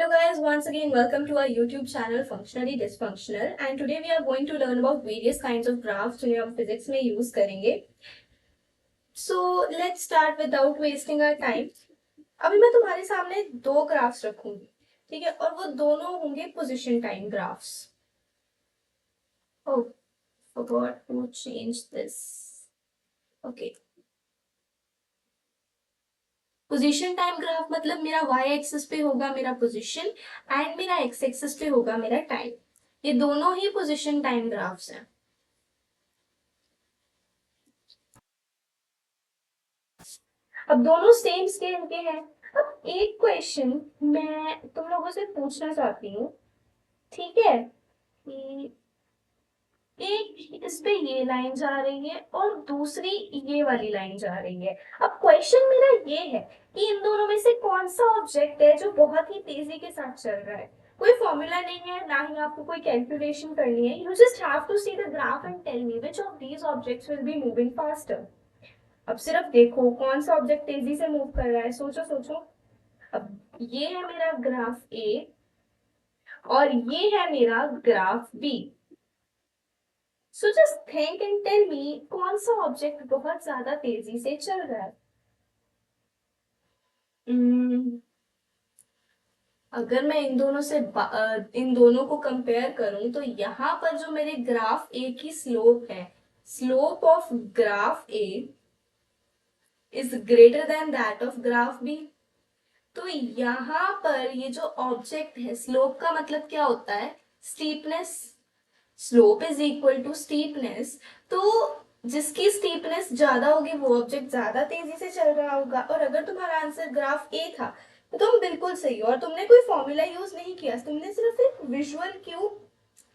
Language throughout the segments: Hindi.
Hello guys, once again welcome to our YouTube channel Functionally Dysfunctional and today we are going to learn about various kinds of graphs जिन्हें हम physics में use करेंगे. So let's start without wasting our time. अभी मैं तुम्हारे सामने दो graphs रखूंगी, ठीक है? और वो दोनों होंगे position time graphs. Oh, forgot to change this. Okay. Position time graph मतलब मेरा y एक्सिस पे होगा मेरा पोजीशन एंड मेरा x एक्सिस पे होगा मेरा टाइम. ये दोनों ही पोजीशन टाइम ग्राफ्स हैं. अब दोनों सेम स्केल के हैं. अब एक क्वेश्चन मैं तुम लोगों से पूछना चाहती हूँ, ठीक है? कि एक इस पे ये लाइन जा रही है और दूसरी ये वाली लाइन जा रही है. अब क्वेश्चन मेरा ये है कि इन दोनों में से कौन सा ऑब्जेक्ट है जो बहुत ही तेजी के साथ चल रहा है. कोई फॉर्मूला नहीं है, ना ही आपको कोई कैलकुलेशन करनी है. You just have to see the graph and tell me which of these objects will be moving faster. अब सिर्फ देखो कौन सा ऑब्जेक्ट तेजी से मूव कर रहा है. सोचो सोचो. अब ये है मेरा ग्राफ ए और ये है मेरा graph B. So just think and tell me कौन सा ऑब्जेक्ट बहुत ज्यादा तेजी से चल रहा है. अगर मैं इन दोनों को कंपेयर करूं तो यहाँ पर जो मेरे ग्राफ ए की स्लोप है, slope of graph A is greater than that of graph B. तो यहाँ पर ये जो ऑब्जेक्ट है, स्लोप का मतलब क्या होता है? Steepness. Slope is equal to steepness. तो जिसकी स्टीपनेस ज्यादा होगी वो ऑब्जेक्ट ज्यादा तेजी से चल रहा होगा. और अगर तुम्हारा आंसर ग्राफ ए था तो तुम बिल्कुल सही हो और तुमने कोई फॉर्मूला यूज नहीं किया, तुमने सिर्फ एक विजुअल क्यू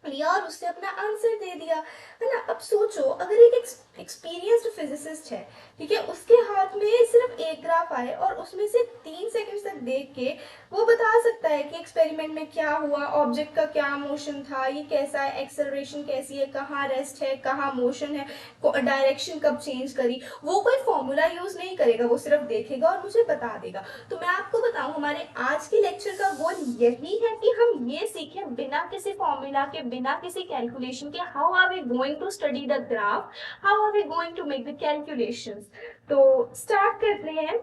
लिया और उससे अपना आंसर दे दिया, है ना? अब सोचो अगर एक एक्सपीरियंस्ड फिजिसिस्ट है, ठीक है, उसके हाथ में सिर्फ एक ग्राफ आए और उसमें से 3 सेकंड तक देख के वो बता सकता है कि एक्सपेरिमेंट में क्या हुआ, ऑब्जेक्ट का क्या मोशन था, ये कैसा है, एक्सेलरेशन कैसी है, कहाँ रेस्ट है, कहाँ मोशन है, डायरेक्शन कब चेंज करी. वो कोई फॉर्मूला यूज नहीं करेगा, वो सिर्फ देखेगा और मुझे बता देगा. तो मैं आपको बताऊं हमारे आज के लेक्चर का गोल यही है कि हम ये सीखें बिना किसी फॉर्मूला के, बिना किसी कैलकुलेशन के, how are we going to study the graph, how are we going to make the calculations. तो स्टार्ट करते हैं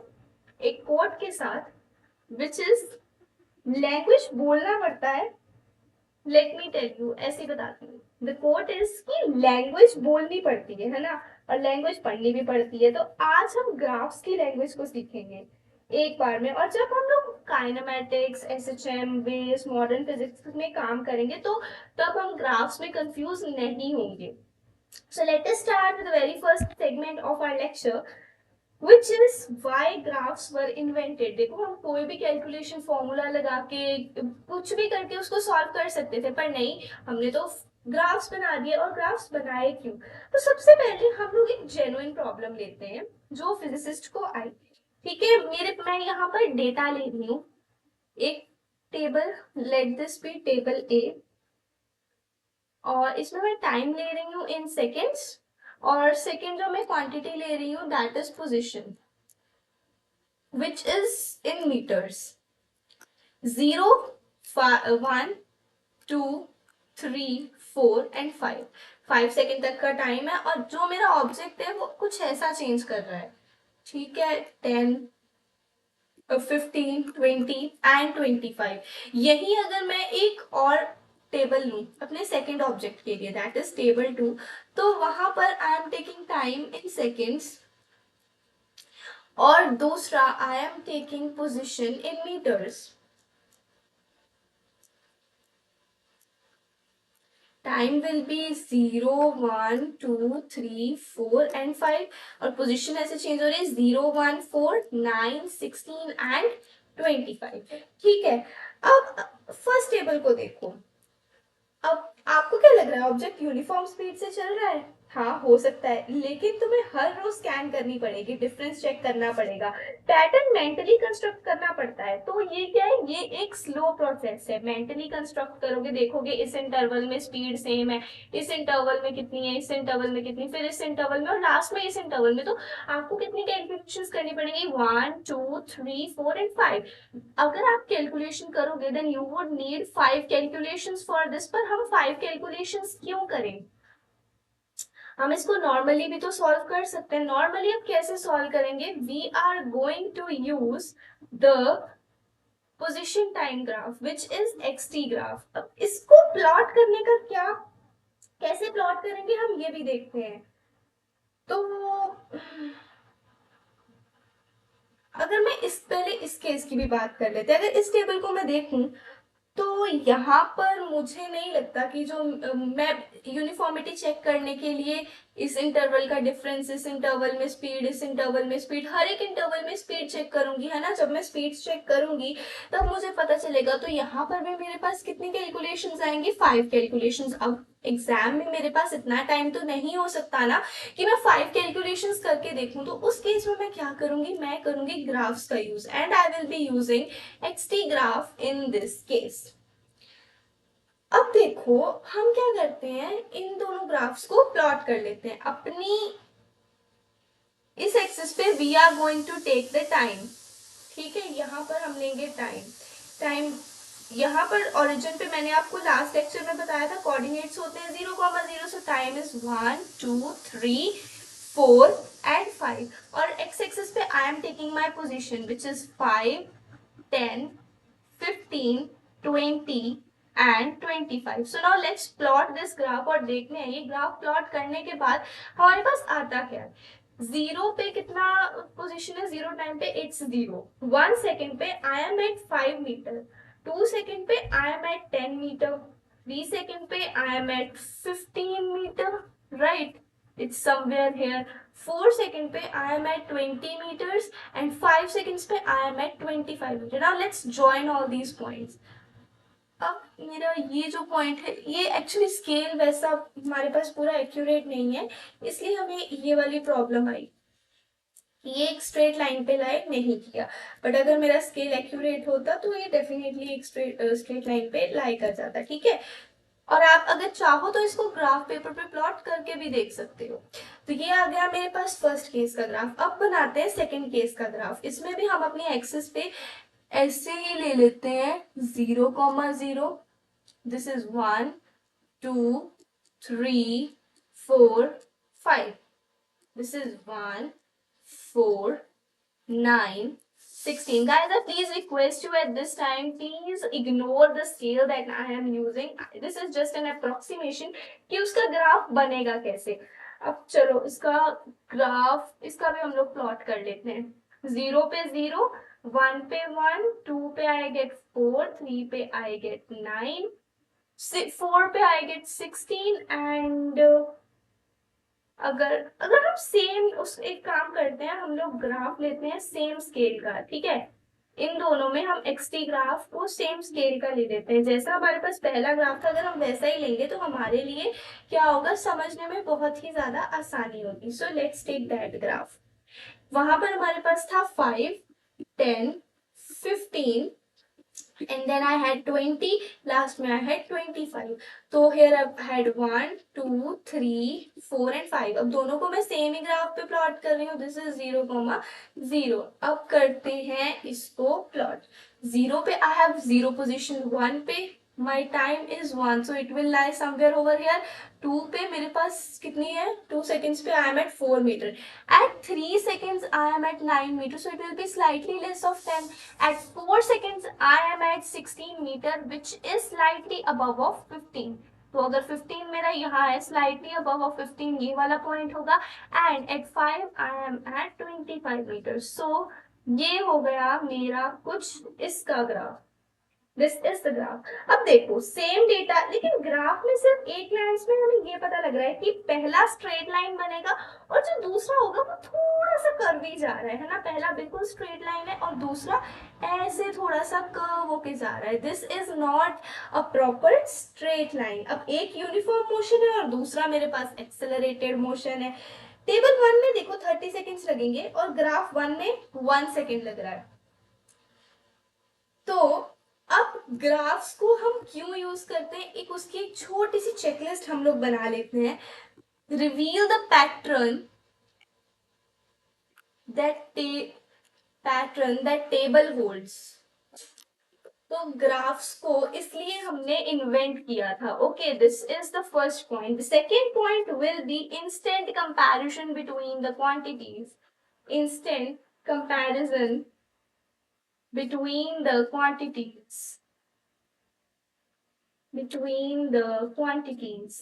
एक कोट के साथ विच इज, लैंग्वेज बोलना पड़ता है. लेट मी टेल यू, ऐसे बताती हूँ. द कोट इज कि लैंग्वेज बोलनी पड़ती है ना, और लैंग्वेज पढ़नी भी पड़ती है. तो आज हम ग्राफ्स की लैंग्वेज को सीखेंगे एक बार में. और जब हम लोग kinematics, SHM, base, modern physics में काम करेंगे तो तब हम ग्राफ्स में कंफ्यूज नहीं होंगे. So let us start with the very first segment of our lecture, which is why graphs were invented. देखो हम कोई भी कैलकुलेशन फॉर्मूला लगा के कुछ भी करके उसको सॉल्व कर सकते थे, पर नहीं, हमने तो ग्राफ्स बना दिए. और ग्राफ्स बनाए क्यों? तो सबसे पहले हम लोग एक जेन्युइन प्रॉब्लम लेते हैं जो फिजिसिस्ट को आई. ठीक है, मैं यहाँ पर डेटा ले रही हूँ, एक table, let this be table A, और इसमें मैं टाइम ले रही हूँ इन सेकेंड्स, और सेकेंड जो मैं क्वांटिटी ले रही हूँ that is position which is in metres. 0, 1, 2, 3, 4 and 5. 5 second तक का टाइम है और जो मेरा ऑब्जेक्ट है वो कुछ ऐसा चेंज कर रहा है. ठीक है, 10, 15, 20 एंड 25. यही अगर मैं एक और टेबल लूं अपने सेकेंड ऑब्जेक्ट के लिए, दैट इज टेबल 2, तो वहां पर I am taking time in seconds, और दूसरा I am taking position in metres. Time will be 0, 1, 2, 3, 4 and 5, और पोजिशन ऐसे चेंज हो रही है 0, 1, 4, 9, 16 एंड 25. ठीक है, अब फर्स्ट टेबल को देखो. अब आपको क्या लग रहा है, ऑब्जेक्ट यूनिफॉर्म स्पीड से चल रहा हाँ हो सकता है, लेकिन तुम्हें हर रोज स्कैन करनी पड़ेगी, डिफरेंस चेक करना पड़ेगा, पैटर्न मेंटली कंस्ट्रक्ट करना पड़ता है। तो ये क्या है, ये एक स्लो प्रोसेस है। मेंटली कंस्ट्रक्ट करोगे, देखोगे इस इंटरवल में स्पीड सेम है, इस इंटरवल में कितनी है, इस इंटरवल में कितनी, फिर इस इंटरवल में और लास्ट में इस इंटरवल में। तो आपको कितनी कैलकुलेशंस करनी पड़ेगी, 1 2 3 4 एंड 5। अगर आप कैलकुलेशन करोगे then you would need 5 calculations for this. पर हम 5 कैलकुलेशंस क्यों करें, हम इसको नॉर्मली भी तो सॉल्व कर सकते हैं। नॉर्मली अब कैसे सॉल्व करेंगे, we are going to use the position time graph which is x t graph. अब इसको प्लॉट करने का क्या, कैसे प्लॉट करेंगे हम ये भी देखते हैं। तो अगर मैं इस पहले इस केस की भी बात कर लेते हैं, अगर इस टेबल को मैं देखूं तो यहाँ पर मुझे नहीं लगता कि जो मैं यूनिफॉर्मिटी चेक करने के लिए इस इंटरवल का डिफरेंस, इस इंटरवल में स्पीड, इस इंटरवल में स्पीड, हर एक इंटरवल में स्पीड चेक करूंगी, है ना। जब मैं स्पीड चेक करूंगी तब मुझे पता चलेगा। तो यहाँ पर भी मेरे पास कितनी कैलकुलेशंस आएंगी, 5 कैलकुलेशंस। अब एग्जाम में मेरे पास इतना टाइम तो नहीं हो सकता ना कि मैं 5 कैलकुलेशंस करके देखूं। तो उस केस में मैं क्या करूंगी, मैं करूंगी ग्राफ्स का use, and I will be using x t graph in this case. अब देखो हम क्या करते हैं, इन दोनों ग्राफ्स को प्लॉट कर लेते हैं। अपनी इस एक्सिस पे we are going to take the time, ठीक है, यहाँ पर हम लेंगे टाइम। टाइम यहाँ पर ओरिजिन पे मैंने आपको लास्ट लेक्चर में बताया था कोऑर्डिनेट्स होते हैं 0,0, सो टाइम इज 1 2 3 4 एंड 5। और एक्स एक्सिस पे I am taking my position which is 5 10 15 20 and 25। So now let's plot this graph और देखते हैं ये ग्राफ प्लॉट करने के बाद हमारे पास आता क्या है। 0 पे कितना पोजीशन है, 0 टाइम पे इट्स 0। 1 सेकेंड पे I am at 5 metre, 2 second पे I am at 10 metre, 3 second पे I am at 15 metre, right, it's somewhere here। 4 second पे I am at 20 meters and 5 seconds पे I am at 25 meters। Now let's join all these points। अब मेरा ये जो पॉइंट है ये एक्चुअली स्केल वैसा हमारे पास पूरा एक्यूरेट नहीं है, इसलिए हमें ये वाली प्रॉब्लम आई, ये एक स्ट्रेट लाइन पे लाए नहीं किया। बट अगर मेरा स्केल एक्यूरेट होता तो ये डेफिनेटली एक स्ट्रेट लाइन पे लाई कर जाता, ठीक है। और आप अगर चाहो तो इसको ग्राफ पेपर पे प्लॉट करके भी देख सकते हो। तो ये आ गया मेरे पास फर्स्ट केस का ग्राफ। अब बनाते हैं सेकंड केस का ग्राफ। इसमें भी हम अपनी एक्सिस पे ऐसे ही ले लेते हैं 0,0, this is 1 2 3 4 5, this is 1 4 9 16। Guys, I please request you at this time, please ignore the scale that I am using. This is just an approximation कि उसका ग्राफ बनेगा कैसे। अब चलो इसका ग्राफ, इसका भी हम लोग प्लॉट कर लेते हैं। 0 पे 0, 1 पे 1, 2 पे आई गेट 4, 3 पे आई गेट 9, 4 पे आई गेट 16 एंड अगर अगर हम सेम उस एक काम करते हैं, हम लोग ग्राफ लेते हैं सेम स्केल का, ठीक है। इन दोनों में हम एक्सटी ग्राफ को सेम स्केल का ले लेते हैं। जैसा हमारे पास पहला ग्राफ था अगर हम वैसा ही लेंगे तो हमारे लिए क्या होगा, समझने में बहुत ही ज्यादा आसानी होगी। So let's take that graph. वहां पर हमारे पास था 5 10 15 and then I had 20, last में I had 25। तो here I had 1 2 3 4 and 5। अब दोनों को मैं सेम ही ग्राफ पे प्लॉट कर रही हूँ, दिस इज 0,0। अब करते हैं इसको प्लॉट। 0 पे I have 0 पोजिशन, 1 पे my time is 1 so it will lie somewhere over here। 2 पे मेरे पास कितनी है, 2 seconds पे I am at 4 meter। At 3 seconds I am at 9 meter so it will be slightly less of 10। At 4 seconds I am at 16 meter which is slightly above of 15। तो अगर 15 मेरा यहाँ है, slightly above of 15 ये वाला पॉइंट होगा। And at 5 I am at 25 meters। so ये हो गया मेरा कुछ इसका graph. This is the graph. अब देखो सेम डेटा, लेकिन ग्राफ में सिर्फ एक लाइन में हमें ये पता लग रहा है कि पहला स्ट्रेट लाइन बनेगा और जो दूसरा होगा वो थोड़ा सा कर्वी जा रहा है ना। पहला बिल्कुल स्ट्रेट लाइन है और दूसरा ऐसे थोड़ा सा कर्व होके जा रहा है। This is not a proper straight line. अब एक यूनिफॉर्म मोशन है और दूसरा मेरे पास एक्सेलरेटेड मोशन है। टेबल 1 में देखो 30 सेकेंड्स लगेंगे और ग्राफ 1 में 1 सेकेंड लग रहा है। तो अब ग्राफ्स को हम क्यों यूज करते हैं, एक उसकी एक छोटी सी चेकलिस्ट हम लोग बना लेते हैं। Reveal the pattern that table holds. तो ग्राफ्स को इसलिए हमने इन्वेंट किया था। Okay, this is the first point. The second point will be instant comparison between the quantities. Instant comparison between the quantities between the quantities।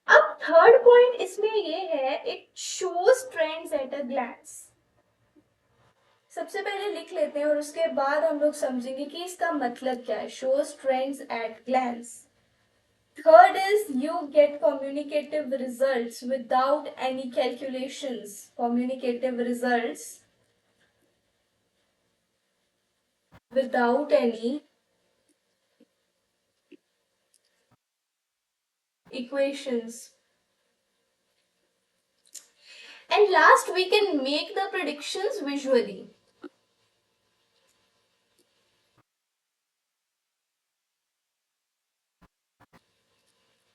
अब थर्ड पॉइंट इसमें ये है, it shows trends at a glance. सबसे पहले लिख लेते हैं और उसके बाद हम लोग समझेंगे कि इसका मतलब क्या है, shows trends at glance. Third is you get communicative results without any calculations. Communicative results without any equations. And last, we can make the predictions visually.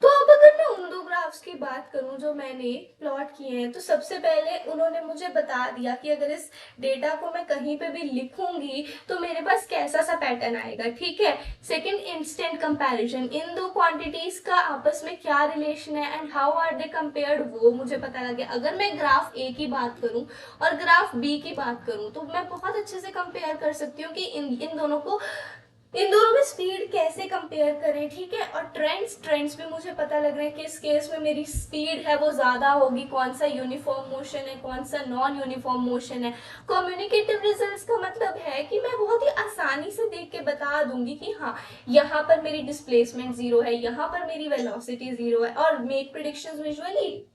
तो अब अगर मैं उन दो ग्राफ्स की बात करूं जो मैंने प्लॉट किए हैं, तो सबसे पहले उन्होंने मुझे बता दिया कि अगर इस डेटा को मैं कहीं पे भी लिखूंगी तो मेरे पास कैसा सा पैटर्न आएगा। ठीक है। सेकंड, इंस्टेंट कंपैरिजन, इन दो क्वांटिटीज का आपस में क्या रिलेशन है and how are they compared, वो मुझे पता लग गया। अगर मैं ग्राफ ए की बात करूं और ग्राफ बी की बात करूं तो मैं बहुत अच्छे से कंपेयर कर सकती हूँ कि इन दोनों में स्पीड कैसे कंपेयर करें। ठीक है। और ट्रेंड्स भी मुझे पता लग रहा है कि इस केस में मेरी स्पीड है वो ज्यादा होगी, कौन सा यूनिफॉर्म मोशन है, कौन सा नॉन यूनिफॉर्म मोशन है। कम्युनिकेटिव रिजल्ट्स का मतलब है कि मैं बहुत ही आसानी से देख के बता दूंगी कि हाँ, यहाँ पर मेरी डिस्प्लेसमेंट 0 है, यहाँ पर मेरी वेलोसिटी 0 है। और मेक प्रिडिक्शंस विजुअली,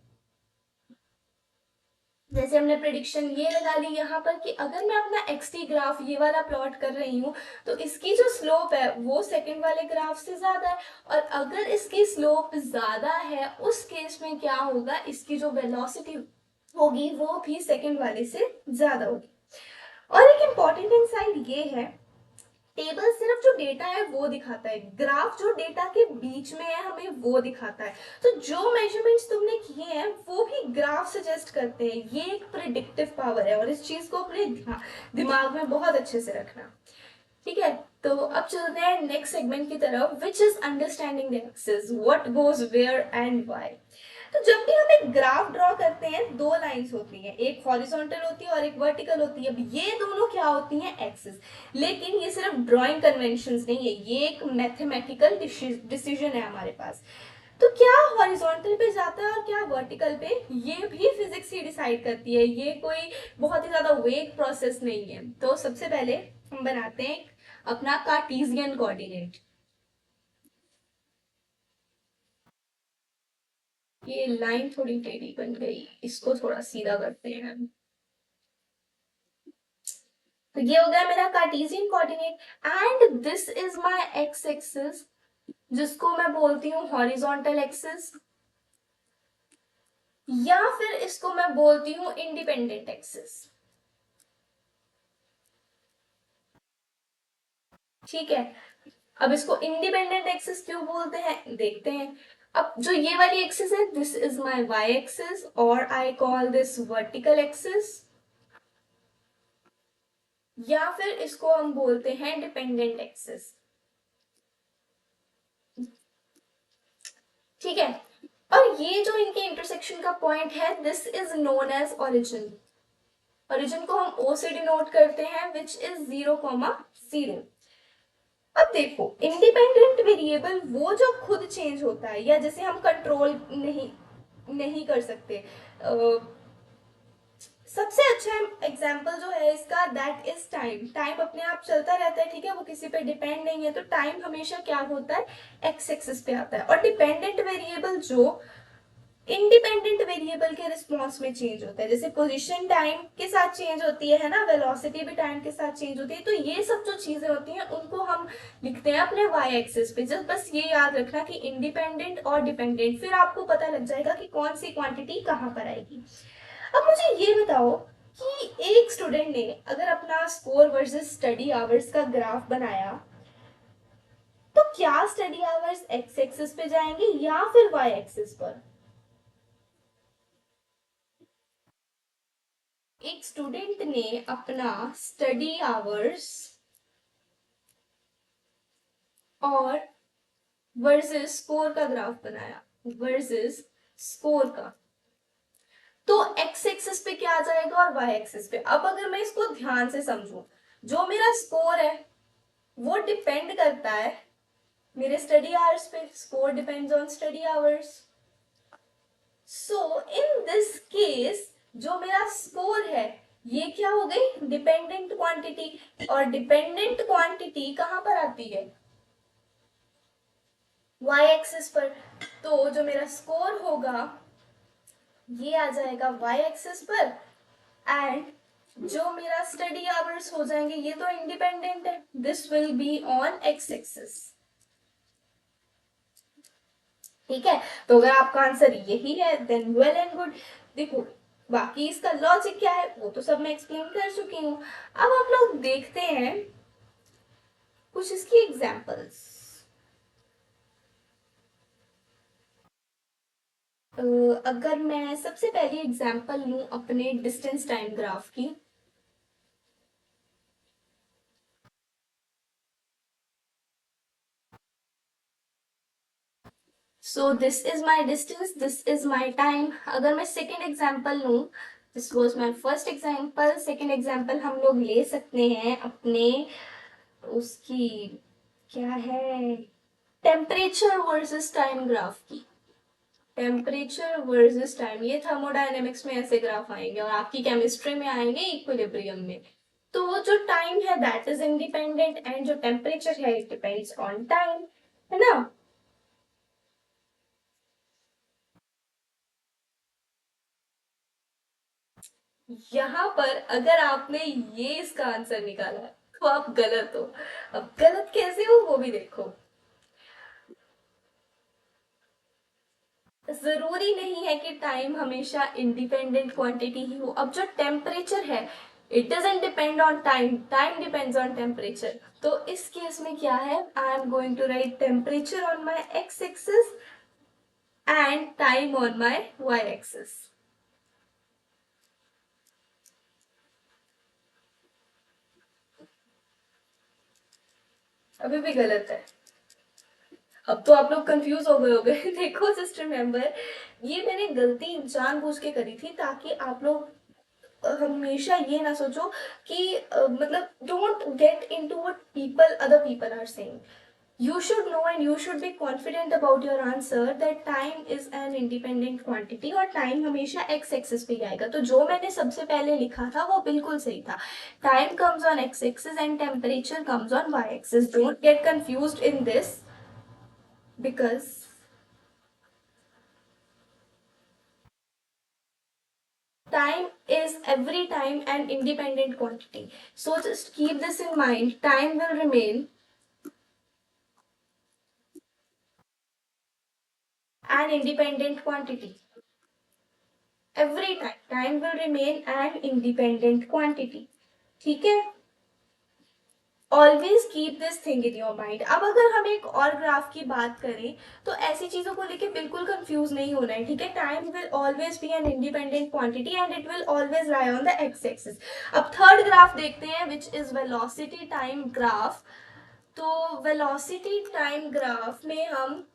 जैसे हमने प्रिडिक्शन ये लगा ली यहाँ पर कि अगर मैं अपना एक्सटी ग्राफ ये वाला प्लॉट कर रही हूँ तो इसकी जो स्लोप है वो सेकंड वाले ग्राफ से ज्यादा है, और अगर इसकी स्लोप ज्यादा है उस केस में क्या होगा, इसकी जो वेलोसिटी होगी वो भी सेकंड वाले से ज्यादा होगी। और एक इंपॉर्टेंट इनसाइट ये है, टेबल सिर्फ जो डेटा है वो दिखाता है, ग्राफ जो डेटा के बीच में है हमें वो दिखाता है। तो जो मेजरमेंट्स तुमने किए हैं वो भी ग्राफ सजेस्ट करते हैं। ये एक प्रिडिक्टिव पावर है और इस चीज को अपने दिमाग में बहुत अच्छे से रखना। ठीक है। तो अब चलते हैं नेक्स्ट सेगमेंट की तरफ, which is understanding the axis, what goes where and why. तो जब भी हम एक ग्राफ ड्रॉ करते हैं दो लाइंस होती हैं, एक हॉरिजॉन्टल होती है और एक वर्टिकल होती है। अब ये दोनों क्या होती हैं, एक्सिस। लेकिन ये सिर्फ ड्राइंग कन्वेंशंस नहीं है, ये एक मैथमेटिकल डिसीजन है हमारे पास। तो क्या हॉरिजॉन्टल पे जाता है और क्या वर्टिकल पे, ये भी फिजिक्स ही डिसाइड करती है। ये कोई बहुत ही ज्यादा वेग प्रोसेस नहीं है। तो सबसे पहले हम बनाते हैं अपना कार्टेशियन कोऑर्डिनेट। ये लाइन थोड़ी टेढ़ी बन गई, इसको थोड़ा सीधा करते हैं। तो ये हो गया मेरा Cartesian coordinate and this is my X axis, जिसको मैं बोलती हूँ हॉरिजॉन्टल एक्सिस, या फिर इसको मैं बोलती हूँ इंडिपेंडेंट एक्सिस। ठीक है। अब इसको इंडिपेंडेंट एक्सिस क्यों बोलते हैं देखते हैं। अब जो ये वाली एक्सिस है, this is my Y axis और I call this vertical axis, या फिर इसको हम बोलते हैं डिपेंडेंट एक्सिस। ठीक है। और ये जो इनके इंटरसेक्शन का पॉइंट है, this is known as origin. Origin को हम ओ से डिनोट करते हैं, विच इज 0,0। अब देखो, इंडिपेंडेंट वेरिएबल वो जो खुद चेंज होता है या जिसे हम कंट्रोल नहीं कर सकते। सबसे अच्छा एग्जाम्पल जो है इसका, दैट इज टाइम। टाइम अपने आप चलता रहता है, ठीक है, वो किसी पे डिपेंड नहीं है, तो टाइम हमेशा क्या होता है, एक्स एक्सिस पे आता है। और डिपेंडेंट वेरिएबल जो इंडिपेंडेंट वेरिएबल के रिस्पॉन्स में चेंज होता है, जैसे पोजीशन टाइम के साथ चेंज होती है ना, वेलोसिटी भी टाइम के साथ चेंज होती है, तो ये सब जो चीजें होती हैं उनको हम लिखते हैं अपने वाई एक्सिस पे। जस्ट बस ये याद रखना कि इंडिपेंडेंट और डिपेंडेंट, फिर आपको पता लग जाएगा कि कौन सी क्वांटिटी कहाँ पर आएगी। अब मुझे ये बताओ कि एक स्टूडेंट ने अगर अपना स्कोर वर्सेस स्टडी आवर्स का ग्राफ बनाया, तो क्या स्टडी आवर्स एक्स एक्सिस पे जाएंगे या फिर वाई एक्सिस पर? एक स्टूडेंट ने अपना स्टडी आवर्स और वर्सेस स्कोर का ग्राफ बनाया, वर्सेस स्कोर का, तो एक्स एक्सिस पे क्या आ जाएगा और वाई एक्सिस पे। अब अगर मैं इसको ध्यान से समझूं, जो मेरा स्कोर है वो डिपेंड करता है मेरे स्टडी आवर्स पे, score depends on study hours. So in this case जो मेरा स्कोर है ये क्या हो गई, डिपेंडेंट क्वांटिटी, और डिपेंडेंट क्वांटिटी कहां पर आती है, वाई एक्सिस पर। तो जो मेरा स्कोर होगा ये आ जाएगा वाई एक्सिस पर, एंड जो मेरा स्टडी आवर्स हो जाएंगे ये तो इंडिपेंडेंट है, this will be on x axis. ठीक है, तो अगर आपका आंसर यही है देन वेल एंड गुड। देखो बाकी इसका लॉजिक क्या है वो तो सब मैं एक्सप्लेन कर चुकी हूँ। अब आप लोग देखते हैं कुछ इसकी एग्जांपल्स। अगर मैं सबसे पहली एग्जांपल लूं अपने डिस्टेंस टाइम ग्राफ की, so this is my distance, this is my time. अगर मैं सेकेंड एग्जाम्पल लूं, this was my first example, second example हम लोग ले सकते हैं अपने उसकी, क्या है, टेम्परेचर वर्सेस टाइम ग्राफ की। टेम्परेचर वर्सेस टाइम, ये थर्मोडायनेमिक्स में ऐसे ग्राफ आएंगे और आपकी केमिस्ट्री में आएंगे इक्विलिब्रियम में। तो जो टाइम है दैट इज इंडिपेंडेंट एंड जो टेम्परेचर है इट डिपेंड्स ऑन टाइम, है ना। यहाँ पर अगर आपने ये इसका आंसर निकाला तो आप गलत हो। अब गलत कैसे हो वो भी देखो। जरूरी नहीं है कि टाइम हमेशा इंडिपेंडेंट क्वांटिटी ही हो। अब जो टेम्परेचर है it doesn't depend on time, time depends on temperature. तो इस केस में क्या है, I am going to write temperature on my x axis and time on my y axis. अभी भी गलत है। अब तो आप लोग कंफ्यूज हो गए होंगे देखो जस्ट रिमेम्बर, ये मैंने गलती जानबूझ के करी थी ताकि आप लोग हमेशा ये ना सोचो कि मतलब don't get into what people other people are saying. You should know and you should be confident about your answer that time is an independent quantity और time हमेशा x axis पे ही आएगा। तो जो मैंने सबसे पहले लिखा था वो बिल्कुल सही था। Time comes on x axis and temperature comes on y axis. Don't get confused in this because time is every time an independent quantity. So just keep this in mind. Time will remain an independent quantity. Every time time will remain an independent quantity. ठीक है, always keep this thing in your mind. अब अगर हम एक और ग्राफ की बात करें तो ऐसी चीजों को लेके बिल्कुल कंफ्यूज नहीं होना है, ठीक है। Time will always be an independent quantity and it will always lie on the x axis. अब थर्ड ग्राफ देखते हैं which is velocity time graph. तो वेलोसिटी टाइम ग्राफ में हम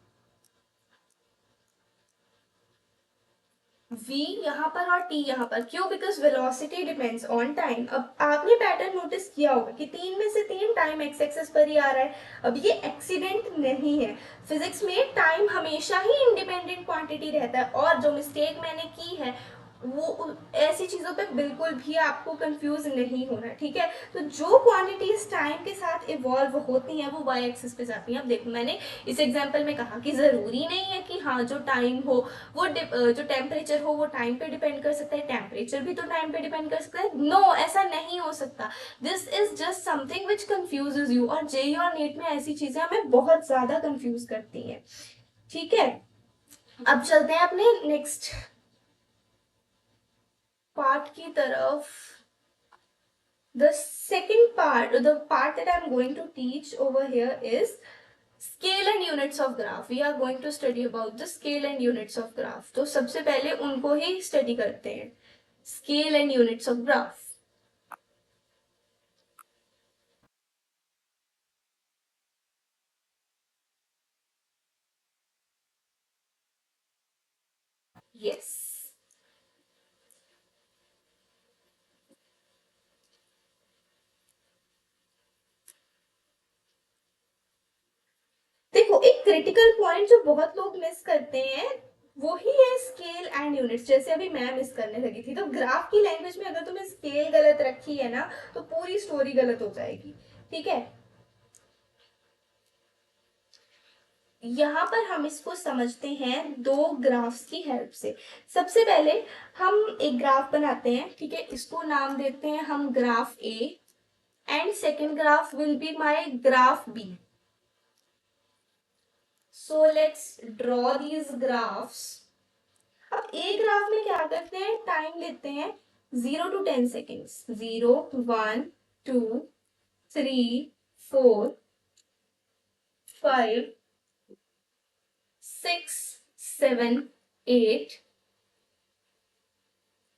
v यहाँ पर और t यहाँ पर, क्यों, because velocity depends on time. अब आपने पैटर्न नोटिस किया होगा कि 3 में से 3 टाइम एक्स एक्सिस पर ही आ रहा है। अब ये एक्सीडेंट नहीं है, फिजिक्स में टाइम हमेशा ही इंडिपेंडेंट क्वांटिटी रहता है। और जो मिस्टेक मैंने की है वो ऐसी चीजों पे बिल्कुल भी आपको कंफ्यूज नहीं होना, ठीक है। तो जो क्वांटिटीज टाइम के साथ इवॉल्व होती हैं वो वाई एक्सिस पे जाती हैं। अब देखो मैंने इस एग्जांपल में कहा कि जरूरी नहीं है कि हाँ जो टाइम हो वो जो टेम्परेचर हो वो टाइम पे डिपेंड कर सकता है, टेम्परेचर भी तो टाइम पे डिपेंड कर सकता है। नो, ऐसा नहीं हो सकता। This is just something which confuses you, और जेई और नीट में ऐसी चीजें हमें बहुत ज्यादा कंफ्यूज करती हैं, ठीक है। अब चलते हैं अपने नेक्स्ट पार्ट की तरफ। The second part, the part that I'm going to teach over here is scale and units of graph. We are going to study about the scale and units of graph. तो सबसे पहले उनको ही study करते हैं, scale and units of graph. Yes. देखो एक क्रिटिकल पॉइंट जो बहुत लोग मिस करते हैं वो ही है स्केल एंड यूनिट्स। जैसे अभी मैं मिस करने लगी थी, तो ग्राफ की लैंग्वेज में अगर तुमने स्केल गलत रखी है ना तो पूरी स्टोरी गलत हो जाएगी, ठीक है। यहाँ पर हम इसको समझते हैं दो ग्राफ्स की हेल्प से। सबसे पहले हम एक ग्राफ बनाते हैं, ठीक है, इसको नाम देते हैं हम graph A, and second graph will be my graph B. So let's draw these graphs. अब ए ग्राफ में क्या करते हैं, टाइम लेते हैं 0 to 10 सेकेंड्स, 0, 1, 2, 3, 4, 5, 6, 7, 8,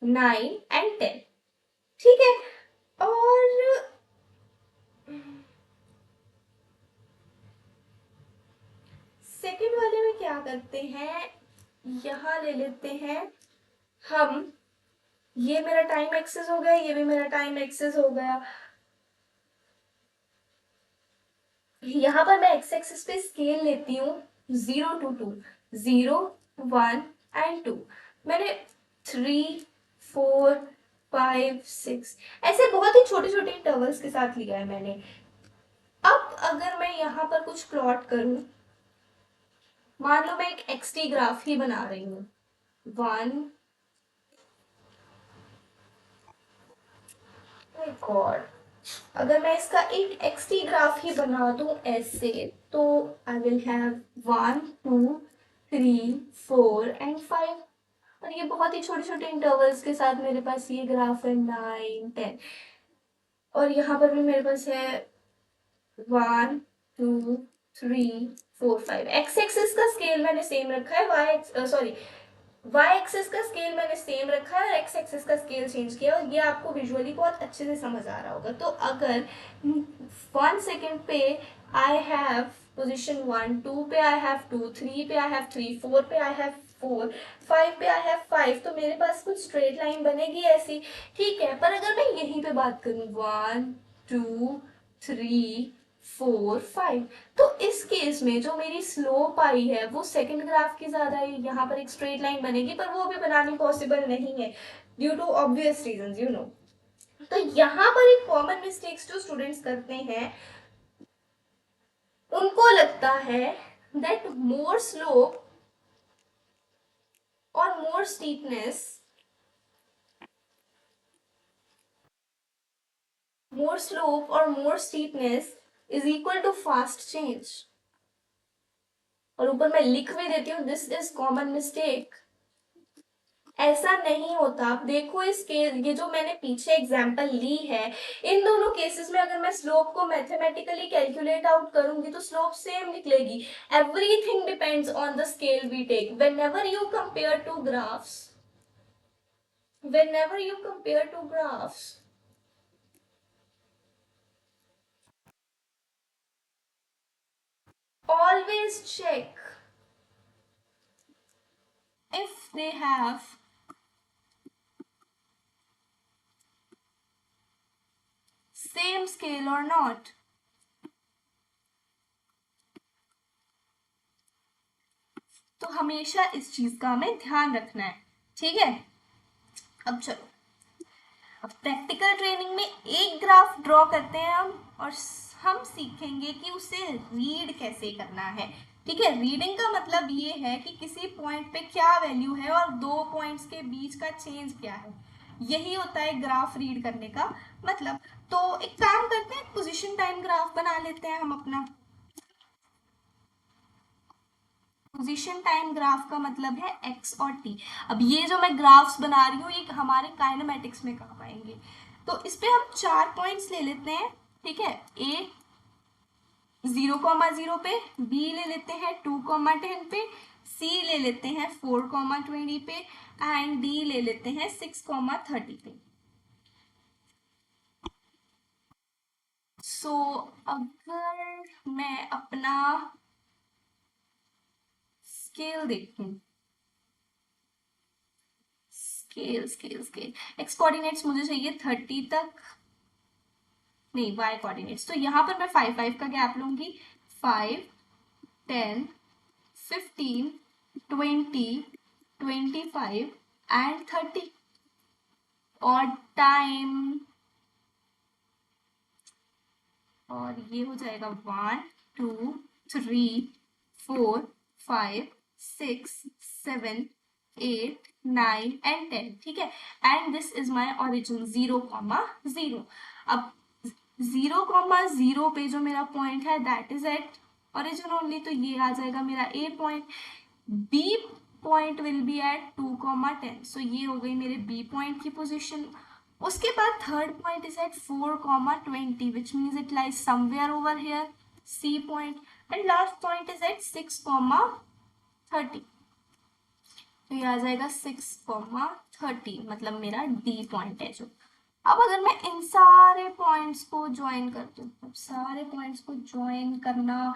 9 and 10, ठीक है। और सेकंड वाले में क्या करते हैं, यहां ले लेते हैं हम, ये मेरा टाइम एक्सेस हो गया, ये भी मेरा टाइम एक्सेस हो गया। यहां पर मैं एक्स एक्सिस पे स्केल लेती हूँ 0 to 2, 0, 1 and 2। मैंने 3, 4, 5, 6 ऐसे बहुत ही छोटे छोटे इंटरवल्स के साथ लिया है मैंने। अब अगर मैं यहाँ पर कुछ प्लॉट करूं, मान लो मैं एक एक्सटी ग्राफ ही बना रही हूँ, 1 गॉड, अगर मैं इसका एक एक्सटी ग्राफ ही बना दूं ऐसे, तो आई विल हैव 1, 2, 3, 4 and 5। और ये बहुत ही छोटे छोटे इंटरवल्स के साथ मेरे पास ये ग्राफ है 9, 10। और यहाँ पर भी मेरे पास है 1, 2, 3, 4, 5। एक्स एक्सिस का स्केल मैंने सेम रखा है, वाई एक्सिस का स्केल मैंने सेम रखा है और एक्स एक्सिस का स्केल चेंज किया, और ये आपको विजुअली बहुत अच्छे से समझ आ रहा होगा। तो अगर 1 सेकेंड पे आई हैव पोजिशन 1, 2 पे आई हैव 2, 3 पे आई हैव 3, 4 पे आई हैव 4, 5 पे आई हैव 5, तो मेरे पास कुछ स्ट्रेट लाइन बनेगी ऐसी, ठीक है। पर अगर मैं यहीं पे बात करूं 1, 2, 3, 4, 5, तो इस केस में जो मेरी स्लोप आई है वो सेकंड ग्राफ की ज्यादा है, यहाँ पर एक स्ट्रेट लाइन बनेगी पर वो भी बनानी पॉसिबल नहीं है due to obvious reasons, you know. तो यहाँ पर एक कॉमन मिस्टेक्स जो स्टूडेंट्स करते हैं, उनको लगता है दैट मोर स्लोप और मोर स्टीपनेस, मोर स्लोप और more steepness is equal to fast change. और ऊपर मैं लिख भी देती हूँ दिस इज कॉमन मिस्टेक। ऐसा नहीं होता। आप देखो इस केस, ये जो मैंने पीछे एग्जांपल ली है, इन दोनों केसेस में अगर मैं स्लोप को मैथमेटिकली कैलकुलेट आउट करूंगी तो स्लोप सेम निकलेगी। Everything depends on the scale we take. Whenever you compare two graphs, whenever you compare two graphs, always check if they have same scale or not। तो हमेशा इस चीज का हमें ध्यान रखना है, ठीक है। अब चलो, अब प्रैक्टिकल ट्रेनिंग में एक ग्राफ ड्रॉ करते हैं हम, और हम सीखेंगे कि उसे रीड कैसे करना है। ठीक है, रीडिंग का मतलब ये है कि किसी पॉइंट पे क्या वैल्यू है और दो पॉइंट्स के बीच का चेंज क्या है, यही होता है ग्राफ रीड करने का मतलब। तो एक काम करते हैं, पोजीशन टाइम ग्राफ बना लेते हैं हम अपना। पोजीशन टाइम ग्राफ का मतलब है एक्स और टी। अब ये जो मैं ग्राफ्स बना रही हूँ ये हमारे काइनेमेटिक्स में काम आएंगे। तो इस पे हम 4 पॉइंट्स ले लेते हैं। ठीक है, ए 0,0 पे, बी ले लेते हैं 2,10 पे, सी ले लेते हैं 4,20 पे, एंड डी ले लेते हैं 6,30 पे। सो अगर मैं अपना स्केल देखूं, scale scale scale, x coordinates मुझे चाहिए 30 तक, नहीं वाई कोऑर्डिनेट्स, तो यहाँ पर मैं 5 का गैप लूंगी। 5, 10, 15, 20, 25 एंड 30। और टाइम, और ये हो जाएगा 1, 2, 3, 4, 5, 6, 7, 8, 9 एंड 10। ठीक है, and this is my origin 0,0। अब 0,0 पे जो मेरा पॉइंट है that is at origin only, तो ये आ जाएगा मेरा A point. B point will be at 2,10, so ये हो गई मेरे बी पॉइंट की पोजीशन। उसके बाद third point is at 4,20 which means it lies somewhere over here, C point. And last point is at 6,30, तो ये आ जाएगा 6,30, मतलब मेरा डी पॉइंट है जो। अब अगर मैं इन सारे पॉइंट्स को ज्वाइन करती हूँ, अब सारे पॉइंट्स को ज्वाइन करना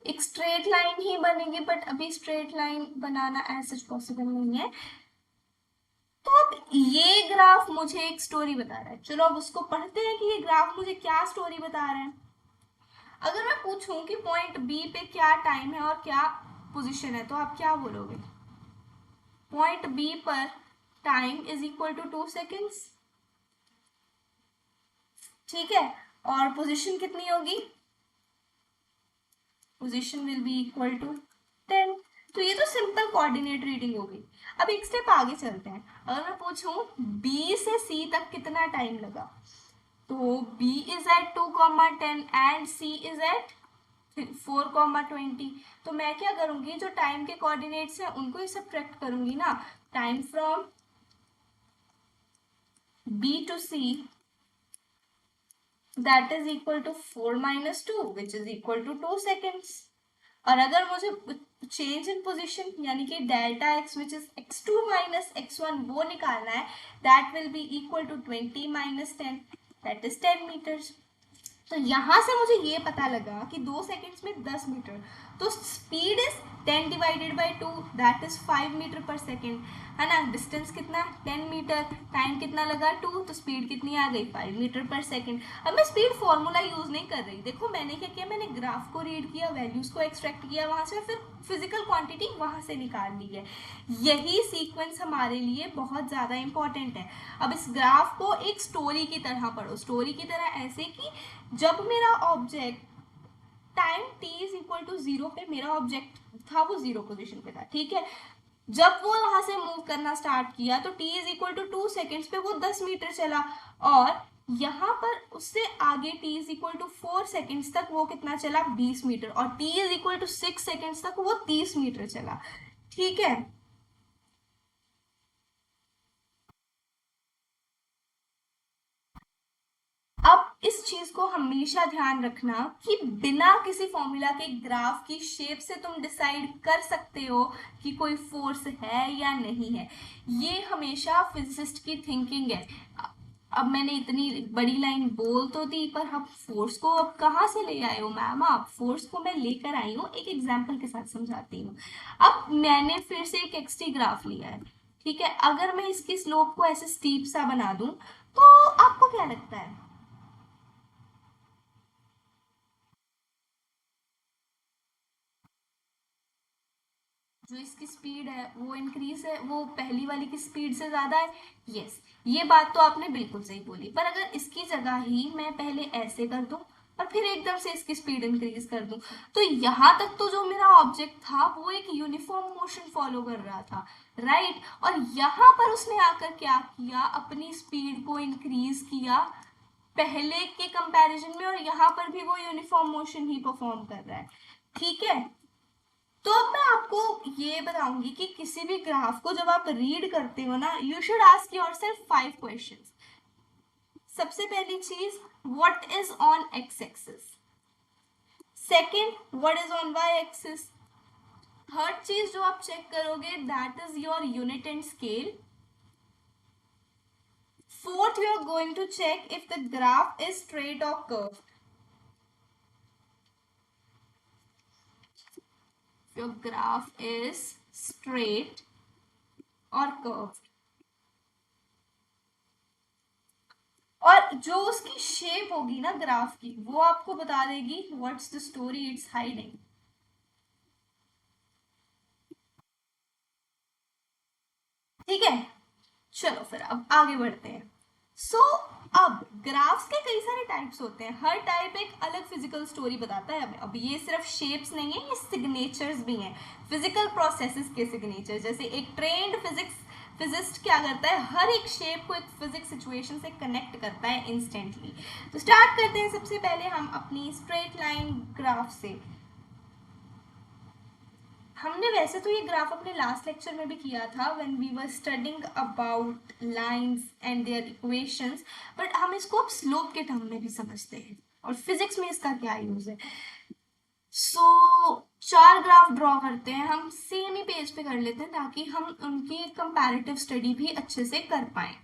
एक स्ट्रेट लाइन ही बनेगी, बट अभी स्ट्रेट लाइन बनाना ऐसा पॉसिबल नहीं है। तो अब ये ग्राफ मुझे एक स्टोरी बता रहा है, चलो अब उसको पढ़ते हैं कि ये ग्राफ मुझे क्या स्टोरी बता रहा है। अगर मैं पूछूं कि पॉइंट बी पे क्या टाइम है और क्या पोजीशन है, तो आप क्या बोलोगे? पॉइंट बी पर time is equal to 2 seconds. ठीक है, और पोजीशन कितनी होगी? Position will be equal to 10। तो ये तो सिंपल कोऑर्डिनेट रीडिंग हो गई। अब एक स्टेप आगे चलते हैं, अगर मैं पूछूं बी से सी तक कितना टाइम लगा, तो B is at 2,10 and C is at 4,20। तो मैं क्या करूंगी, जो टाइम के कोऑर्डिनेट्स हैं उनको ही सब्ट्रैक्ट करूंगी ना। Time from B to C that is equal to 4 minus 2 which is equal to 2 seconds। और अगर मुझे चेंज इन पोजीशन यानी कि delta x which is x2 minus x1 वो निकालना है, that will be equal to 20 minus 10 that is 10 meters। तो यहां से मुझे ये पता लगा कि 2 सेकेंड्स में 10 मीटर, तो speed is 10 divided by 2 that is 5 metre per second, है ना। डिस्टेंस कितना 10 मीटर, टाइम कितना लगा 2, तो स्पीड कितनी आ गई 5 मीटर पर सेकेंड। अब मैं स्पीड फॉर्मूला यूज नहीं कर रही, देखो मैंने क्या किया, मैंने ग्राफ को रीड किया, वैल्यूज को एक्सट्रैक्ट किया वहां से, फिर फिजिकल क्वांटिटी वहां से निकाल ली है। यही सीक्वेंस हमारे लिए बहुत ज्यादा इंपॉर्टेंट है। अब इस ग्राफ को एक स्टोरी की तरह पढ़ो, स्टोरी की तरह ऐसे कि जब मेरा object time t is equal to 0 पे, मेरा ऑब्जेक्ट था वो 0 पोजीशन पे था। ठीक है, जब वो वहां से मूव करना स्टार्ट किया तो t is equal to 2 seconds पे वो 10 मीटर चला, और यहाँ पर उससे आगे t is equal to 4 seconds तक वो कितना चला 20 मीटर, और t is equal to 6 seconds तक वो 30 मीटर चला। ठीक है, अब इस चीज को हमेशा ध्यान रखना कि बिना किसी फॉर्मूला के ग्राफ की शेप से तुम डिसाइड कर सकते हो कि कोई फोर्स है या नहीं है। ये हमेशा फिजिसिस्ट की थिंकिंग है। अब मैंने इतनी बड़ी लाइन बोल तो दी, पर अब फोर्स को अब कहाँ से ले आए हो मैम आप? फोर्स को मैं लेकर आई हूँ, एक एग्जाम्पल के साथ समझाती हूँ। अब मैंने फिर से एक एक्सटी ग्राफ लिया है। ठीक है, अगर मैं इसकी स्लोप को ऐसे स्टीप सा बना दूं, तो आपको क्या लगता है? जो इसकी स्पीड है वो इंक्रीज है, वो पहली वाली की स्पीड से ज्यादा है। यस, ये बात तो आपने बिल्कुल सही बोली। पर अगर इसकी जगह ही मैं पहले ऐसे कर दूं और फिर एकदम से इसकी स्पीड इंक्रीज कर दूं, तो यहाँ तक तो जो मेरा ऑब्जेक्ट था वो एक यूनिफॉर्म मोशन फॉलो कर रहा था, राइट। और यहाँ पर उसने आकर क्या किया, अपनी स्पीड को इंक्रीज किया पहले के कंपैरिजन में, और यहाँ पर भी वो यूनिफॉर्म मोशन ही परफॉर्म कर रहा है, ठीक है। तो अब मैं आपको ये बताऊंगी कि किसी भी ग्राफ को जब आप रीड करते हो ना, you should ask yourself 5 questions. सबसे पहली चीज, what is on x axis, second what is on y axis, third चीज जो आप चेक करोगे that is your unit and scale, fourth you are going to check if the graph is straight और curve, your graph is straight or curved, और जो उसकी शेप होगी ना ग्राफ की, वो आपको बता देगी what's the story it's hiding. ठीक है, चलो फिर अब आगे बढ़ते हैं। अब ग्राफ्स के कई सारे टाइप्स होते हैं, हर टाइप एक अलग फिजिकल स्टोरी बताता है हमें। अब ये सिर्फ शेप्स नहीं है, ये सिग्नेचर्स भी हैं, फिजिकल प्रोसेसेस के सिग्नेचर। जैसे एक ट्रेन्ड फिजिस्ट क्या करता है, हर एक शेप को एक फिजिक्स सिचुएशन से कनेक्ट करता है इंस्टेंटली। तो स्टार्ट करते हैं सबसे पहले हम अपनी स्ट्रेट लाइन ग्राफ से। हमने वैसे तो ये ग्राफ अपने लास्ट लेक्चर में भी किया था when we were studying about lines and their equations, but हम इसको अब स्लोप के टर्म में भी समझते हैं और फिजिक्स में इसका क्या यूज है। सो 4 ग्राफ ड्रॉ करते हैं, हम सेम ही पेज पे कर लेते हैं ताकि हम उनकी कंपैरेटिव स्टडी भी अच्छे से कर पाए।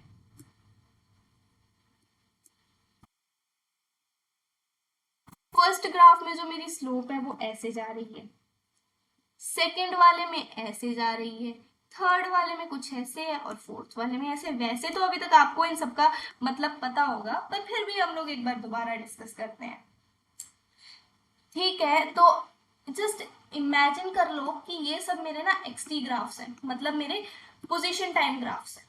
फर्स्ट ग्राफ में जो मेरी स्लोप है वो ऐसे जा रही है, सेकेंड वाले में ऐसे जा रही है, थर्ड वाले में कुछ ऐसे है, और फोर्थ वाले में ऐसे। वैसे तो अभी तक आपको इन सबका मतलब पता होगा, पर फिर भी हम लोग एक बार दोबारा डिस्कस करते हैं, ठीक है। तो जस्ट इमेजिन कर लो कि ये सब मेरे ना एक्सटी ग्राफ्स हैं, मतलब मेरे पोजीशन टाइम ग्राफ्स हैं,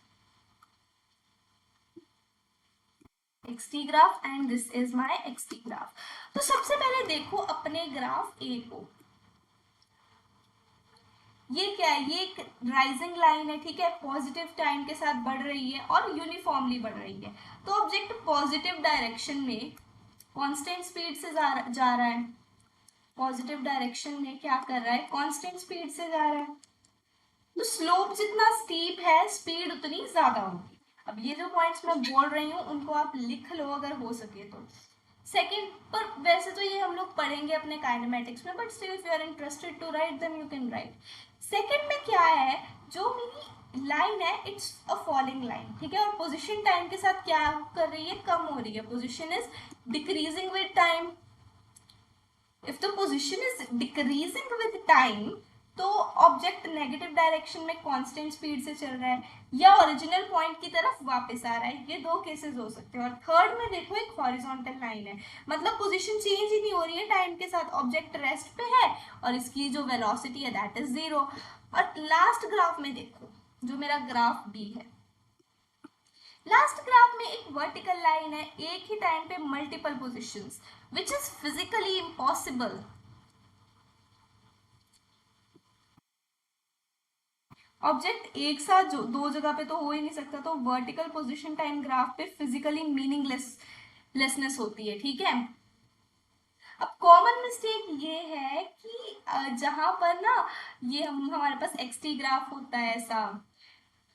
x t graph and this is my x t graph. तो सबसे पहले देखो अपने ग्राफ ए को, ये क्या है, ये एक राइजिंग लाइन है, ठीक है, पॉजिटिव टाइम के साथ बढ़ रही है और यूनिफॉर्मली बढ़ रही है। तो ऑब्जेक्ट पॉजिटिव डायरेक्शन में कांस्टेंट स्पीड से जा रहा है, पॉजिटिव डायरेक्शन में क्या कर रहा है, कांस्टेंट स्पीड से जा रहा है। तो स्लोप जितना स्टीप है स्पीड उतनी ज्यादा होगी। अब ये जो पॉइंट्स मैं बोल रही हूँ उनको आप लिख लो अगर हो सके तो। सेकेंड, पर वैसे तो ये हम लोग पढ़ेंगे अपने काइनेमेटिक्स में, but still if you are interested to write then you can write. Second में क्या है, जो मेरी लाइन है इट्स अ फॉलिंग लाइन, ठीक है, और पोजिशन टाइम के साथ क्या कर रही है, कम हो रही है, position is decreasing with time. If the position is decreasing with time तो ऑब्जेक्ट नेगेटिव डायरेक्शन में कांस्टेंट स्पीड से चल रहा है या ओरिजिनल पॉइंट की तरफ वापस आ रहा है, ये 2 केसेस हो सकते हैं। और थर्ड में देखो एक हॉरिजॉन्टल लाइन है, मतलब पोजीशन चेंज ही नहीं हो रही है टाइम के साथ, ऑब्जेक्ट रेस्ट पे है और इसकी जो वेलोसिटी है दैट इज 0। और लास्ट ग्राफ में देखो, जो मेरा ग्राफ बी है, लास्ट ग्राफ में एक वर्टिकल लाइन है, एक ही टाइम पे multiple positions which is physically impossible. Object एक साथ जो 2 जगह पे तो हो ही नहीं सकता, तो वर्टिकल पोजीशन टाइम ग्राफ पे फिजिकली मीनिंगलेसनेस होती है, ठीक है। अब कॉमन मिस्टेक ये है कि जहां पर ना ये हमारे पास एक्सटी ग्राफ होता है ऐसा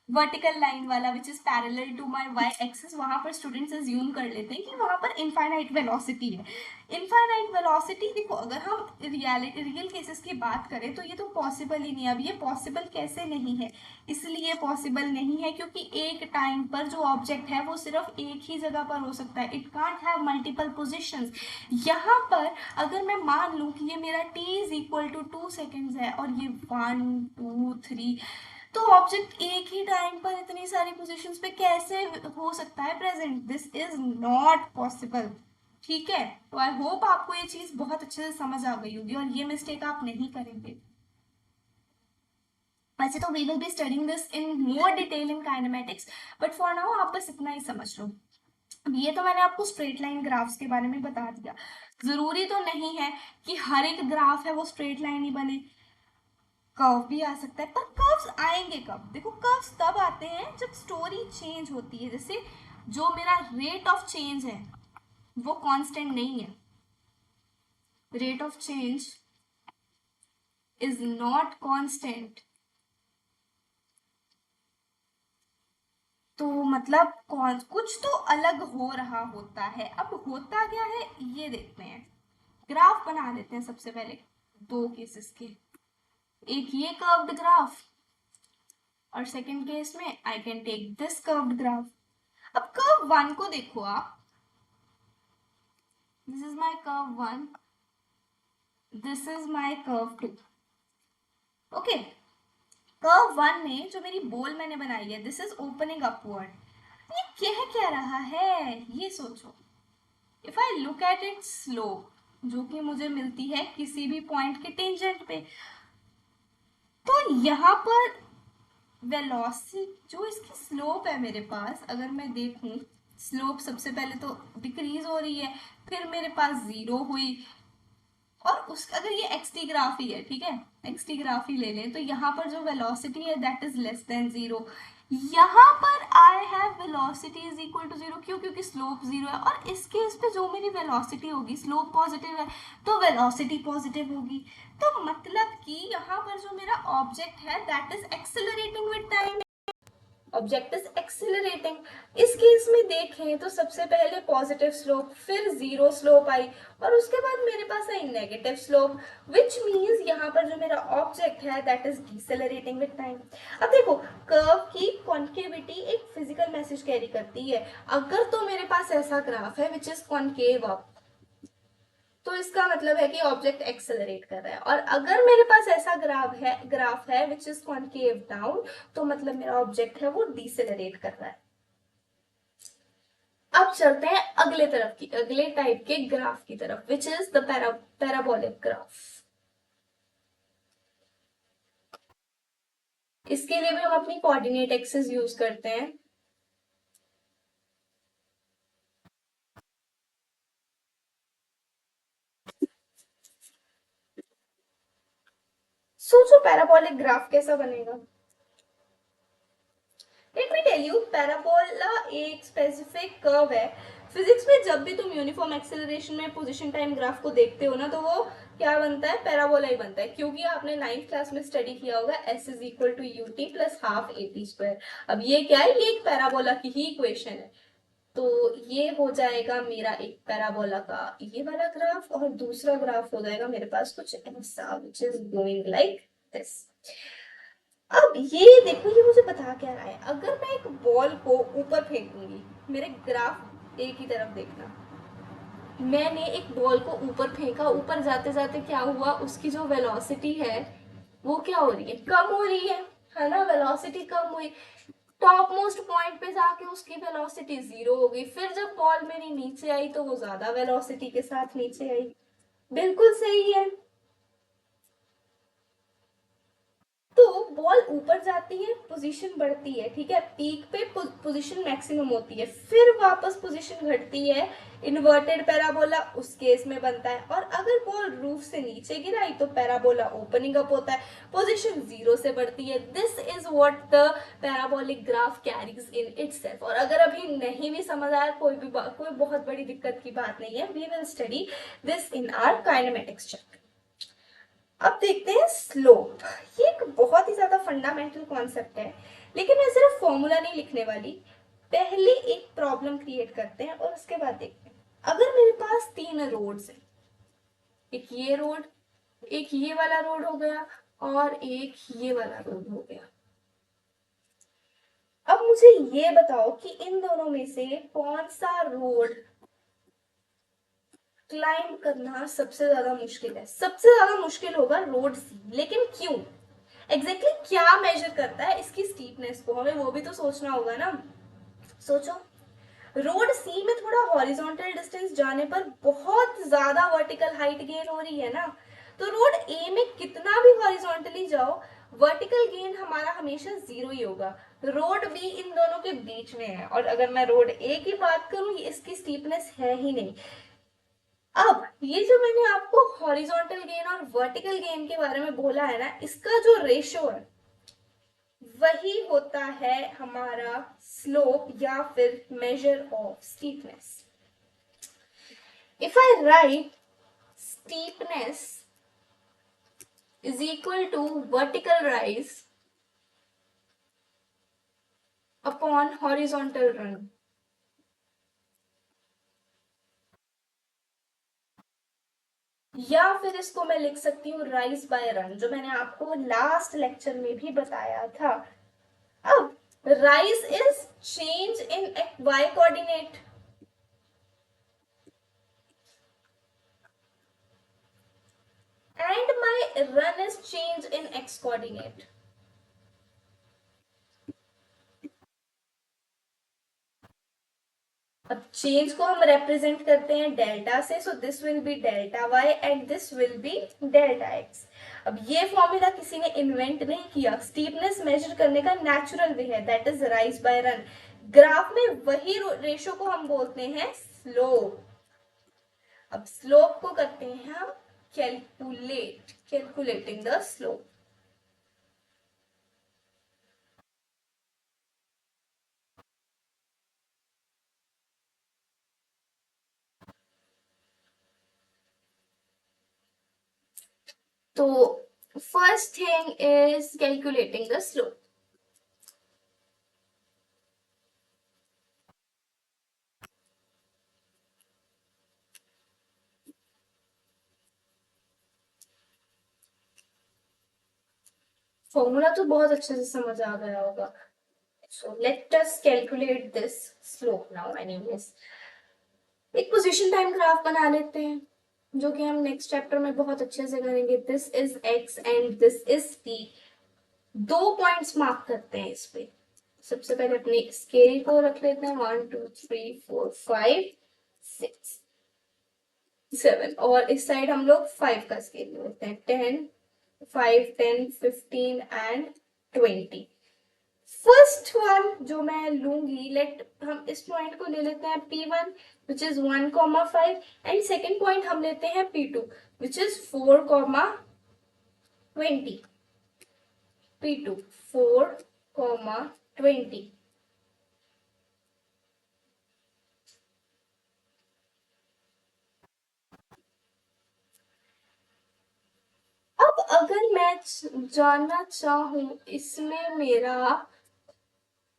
वर्टिकल लाइन वाला which is parallel to my Y axis, वहां पर स्टूडेंट्स अज्यूम कर लेते हैं कि वहां पर इनफाइनाइट वेलोसिटी है। इनफाइनाइट वेलोसिटी देखो, अगर हम रियल केसेस की बात करें तो ये तो पॉसिबल ही नहीं है। अब ये पॉसिबल कैसे नहीं है, इसलिए पॉसिबल नहीं है क्योंकि एक टाइम पर जो ऑब्जेक्ट है वो सिर्फ एक ही जगह पर हो सकता है, it can't have multiple positions. यहाँ पर अगर मैं मान लूँ कि ये मेरा t is equal to 2 seconds है और ये 1 2 3, तो ऑब्जेक्ट एक ही टाइम पर इतनी सारी पोजीशंस पे कैसे हो सकता है present, this is not possible, ठीक है। तो आई होप आपको ये चीज बहुत अच्छे से समझ आ गई होगी और ये मिस्टेक आप नहीं करेंगे। वैसे तो we will be studying this in more detail in kinematics, but for now आप बस इतना ही समझ लो। अब ये तो मैंने आपको स्ट्रेट लाइन ग्राफ्स के बारे में बता दिया। जरूरी तो नहीं है कि हर एक ग्राफ है वो स्ट्रेट लाइन ही बने, कर्व भी आ सकता है। पर कर्व्स आएंगे कब? देखो कर्व्स तब आते हैं जब स्टोरी चेंज होती है। जैसे जो मेरा रेट ऑफ चेंज है वो कांस्टेंट नहीं है, rate of change is not constant, तो मतलब कौन कुछ तो अलग हो रहा होता है। अब होता क्या है ये देखते हैं। ग्राफ बना लेते हैं सबसे पहले दो केसेस के, एक ये कर्व्ड ग्राफ और सेकंड केस में I can take this curved graph. अब कर्व वन को देखो आप, this is my curve one, this is my curve two. Okay, curve one में जो मेरी बॉल मैंने बनाई है, दिस इज ओपनिंग अपवर्ड। ये कह क्या रहा है ये सोचो। If I look at it slope, जो कि मुझे मिलती है किसी भी पॉइंट के टेंजेंट पे, तो यहाँ पर वेलोसिटी जो इसकी स्लोप है मेरे पास, अगर मैं देखूं स्लोप सबसे पहले तो डिक्रीज हो रही है, फिर मेरे पास जीरो हुई, और उस अगर ये एक्स टी ग्राफ ही है, ठीक है, एक्स टी ग्राफ ही ले लें, तो यहाँ पर जो वेलोसिटी है that is less than zero. यहाँ पर I have velocity is equal to zero, क्यों? क्योंकि स्लोप जीरो है, और इस केस पे जो मेरी वेलोसिटी होगी, स्लोप पॉजिटिव है तो वेलोसिटी पॉजिटिव होगी। तो मतलब कि यहाँ पर जो मेरा ऑब्जेक्ट है that is accelerating with time, object is accelerating. इस केस में देखें तो सबसे पहले पॉजिटिव स्लोप, फिर जीरो स्लोप आई, और उसके बाद मेरे पास आई नेगेटिव स्लोप, विच मीन्स यहाँ पर जो मेरा ऑब्जेक्ट है दैट इज डिसेलरेटिंग विद टाइम। अब देखो कर्व की कॉन्केविटी एक फिजिकल मैसेज कैरी करती है। अगर तो मेरे पास ऐसा ग्राफ है विच इज कॉन्केव अप, तो इसका मतलब है कि ऑब्जेक्ट एक्सेलरेट कर रहा है, और अगर मेरे पास ऐसा ग्राफ है विच इज कॉन्केव डाउन, तो मतलब मेरा ऑब्जेक्ट है वो डिसेलरेट कर रहा है। अब चलते हैं अगले टाइप के ग्राफ की तरफ, which is the parabolic graph. इसके लिए भी हम अपनी कोऑर्डिनेट एक्सिस यूज करते हैं। सोचो पैराबोलिक ग्राफ कैसा बनेगा। Let me tell you, parabola एक स्पेसिफिक कर्व है। फिजिक्स में जब भी तुम यूनिफॉर्म एक्सेलरेशन में पोजीशन टाइम ग्राफ को देखते हो ना, तो वो क्या बनता है? पैराबोला ही बनता है, क्योंकि आपने 9th क्लास में स्टडी किया होगा s is equal to u t plus half a t square. अब ये क्या है? ये एक पैराबोला की ही इक्वेशन है। तो ये हो जाएगा मेरा एक पैराबोला का ये वाला ग्राफ, और दूसरा ग्राफ हो जाएगा मेरे पास कुछ ऐसा which is going like this. अब ये देखो, ये मुझे बता क्या रहा है। अगर मैं एक बॉल को ऊपर फेंकूंगी, मेरे ग्राफ एक ही तरफ देखना, मैंने एक बॉल को ऊपर फेंका, ऊपर जाते जाते क्या हुआ, उसकी जो वेलोसिटी है वो क्या हो रही है? कम हो रही है ना, वेलोसिटी कम हुई। टॉप मोस्ट पॉइंट पे जाके उसकी वेलोसिटी जीरो हो गई, फिर जब बॉल मेरी नीचे आई तो वो ज्यादा वेलोसिटी के साथ नीचे आई। बिल्कुल सही है। तो बॉल ऊपर जाती है, पोजीशन बढ़ती है, ठीक है, पीक पे पोजीशन मैक्सिमम होती है, फिर वापस पोजीशन घटती है, इन्वर्टेड पैराबोला उस केस में बनता है। और अगर बॉल रूफ से नीचे गिराई तो पैराबोला ओपनिंग अप होता है, पोजीशन जीरो से बढ़ती है। This is what the parabolic graph carries in itself. और अगर अभी नहीं भी समझ आया, कोई बहुत बड़ी दिक्कत की बात नहीं है, we will study this in our kinematics chapter. अब देखते हैं स्लोप। ये एक बहुत ही ज्यादा फंडामेंटल कॉन्सेप्ट है, लेकिन मैं सिर्फ फॉर्मूला नहीं लिखने वाली। पहले एक प्रॉब्लम क्रिएट करते हैं और उसके बाद देखते हैं। अगर मेरे पास 3 रोड्स हैं, एक ये रोड, एक ये वाला रोड हो गया, और एक ये वाला रोड हो गया। अब मुझे ये बताओ कि इन दोनों में से कौन सा रोड क्लाइंब करना सबसे ज्यादा मुश्किल है? सबसे ज्यादा मुश्किल होगा रोड सी। लेकिन क्यों? एग्जैक्टली क्या मेजर करता है इसकी स्टीपनेस को? हमें वो भी तो सोचना होगा ना। सोचो, रोड सी में थोड़ा हॉरिजॉन्टल डिस्टेंस जाने पर बहुत ज्यादा वर्टिकल हाइट गेन हो रही है ना, तो रोड ए में कितना भी हॉरिजॉन्टली जाओ, वर्टिकल गेन हमारा हमेशा 0 ही होगा। रोड बी इन दोनों के बीच में है, और अगर मैं रोड ए की बात करूं, इसकी स्टीपनेस है ही नहीं। अब ये जो मैंने आपको हॉरिजॉन्टल गेन और वर्टिकल गेन के बारे में बोला है ना, इसका जो रेशियो है वही होता है हमारा स्लोप या फिर measure of steepness. If I right steepness is equal to vertical rise upon horizontal run, या फिर इसको मैं लिख सकती हूँ राइज बाय रन, जो मैंने आपको लास्ट लेक्चर में भी बताया था। अब rise is change in y coordinate, and my run is change in x coordinate. अब चेंज को हम रिप्रेजेंट करते हैं डेल्टा से, so this will be delta y and this will be delta x. अब ये फॉर्मूला किसी ने इन्वेंट नहीं किया, स्टीपनेस मेजर करने का नेचुरल वे है, that is rise by run. Graph में वही रेशो को हम बोलते हैं स्लोप। अब स्लोप को करते हैं हम कैलकुलेटिंग द स्लोप। तो first thing is calculating the slope. Formula तो बहुत अच्छे से समझ आ गया होगा। So let us calculate this slope now anyways. एक पोजीशन टाइम ग्राफ बना लेते हैं, जो कि हम नेक्स्ट चैप्टर में बहुत अच्छे से करेंगे। This is x and this is t। 2 points mark करते हैं इस पे। सबसे पहले अपने स्केल को रख लेते हैं 1 2 3 4 5 6 7, और इस साइड हम लोग 5 का स्केल लेते हैं, 10 5 10 15 एंड 20। फर्स्ट वन जो मैं लूंगी, लेट हम इस पॉइंट को ले लेते हैं P1 which is 1,5 and second point हम लेते हैं P2 विच इज 4,20। P2 4,20। अब अगर मैं जानना चाहूं इसमें मेरा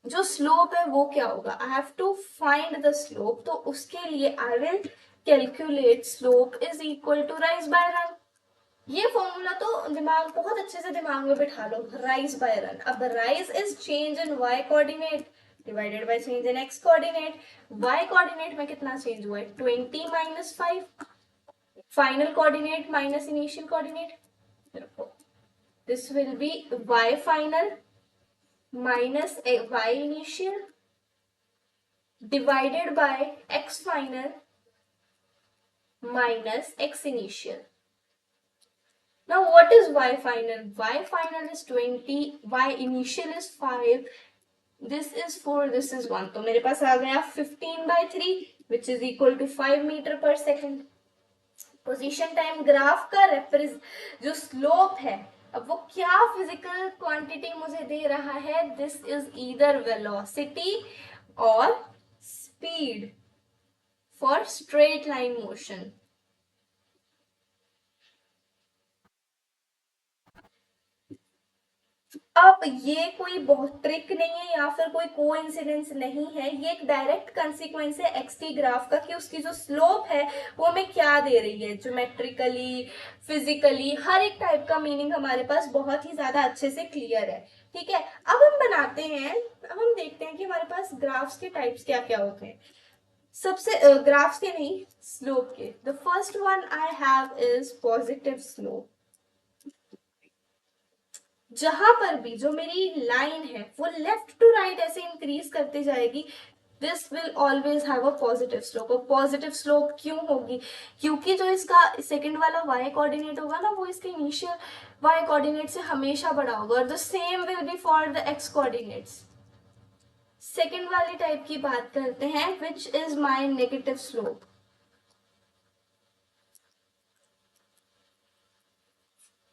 जो स्लोप है वो क्या होगा, I have to find the slope. तो उसके लिए I will calculate slope is equal to rise by run. ये फॉर्मूला तो दिमाग बहुत अच्छे से दिमाग में बिठा लो, राइज बाय रन। अब rise is change in y coordinate divided by change in x coordinate. Y coordinate में कितना चेंज हुआ है, 20 minus 5। Final coordinate minus initial coordinate, this will be y final minus y initial divided by x final minus x initial. Now what is y final? Y final is 20, y initial is 5, this is 4, this is 1. तो मेरे पास आ गया 15/3 which is equal to 5 meter per second. Position time graph का जो स्लोप है, अब वो क्या फिजिकल क्वांटिटी मुझे दे रहा है, दिस इज ईदर वेलोसिटी और speed for straight line motion. अब ये कोई बहुत ट्रिक नहीं है या फिर कोई कोइंसिडेंस नहीं है, ये एक डायरेक्ट कंसीक्वेंस है एक्सटी ग्राफ का कि उसकी जो स्लोप है वो हमें क्या दे रही है। ज्योमेट्रिकली, फिजिकली, हर एक टाइप का मीनिंग हमारे पास बहुत ही ज्यादा अच्छे से क्लियर है। ठीक है, अब हम बनाते हैं, अब हम देखते हैं कि हमारे पास ग्राफ्स के टाइप्स क्या क्या होते हैं। सबसे ग्राफ्स के नहीं, स्लोप के। The first one I have is positive slope. जहां पर भी जो मेरी लाइन है वो लेफ्ट टू राइट ऐसे इंक्रीज करते जाएगी, this will always have a positive slope. और पॉजिटिव स्लोप क्यों होगी? क्योंकि जो इसका सेकंड वाला y कोऑर्डिनेट होगा ना, वो इसके इनिशियल y कोऑर्डिनेट से हमेशा बड़ा होगा, और the same will be for the x coordinates. Second वाले टाइप की बात करते हैं, which is my negative slope.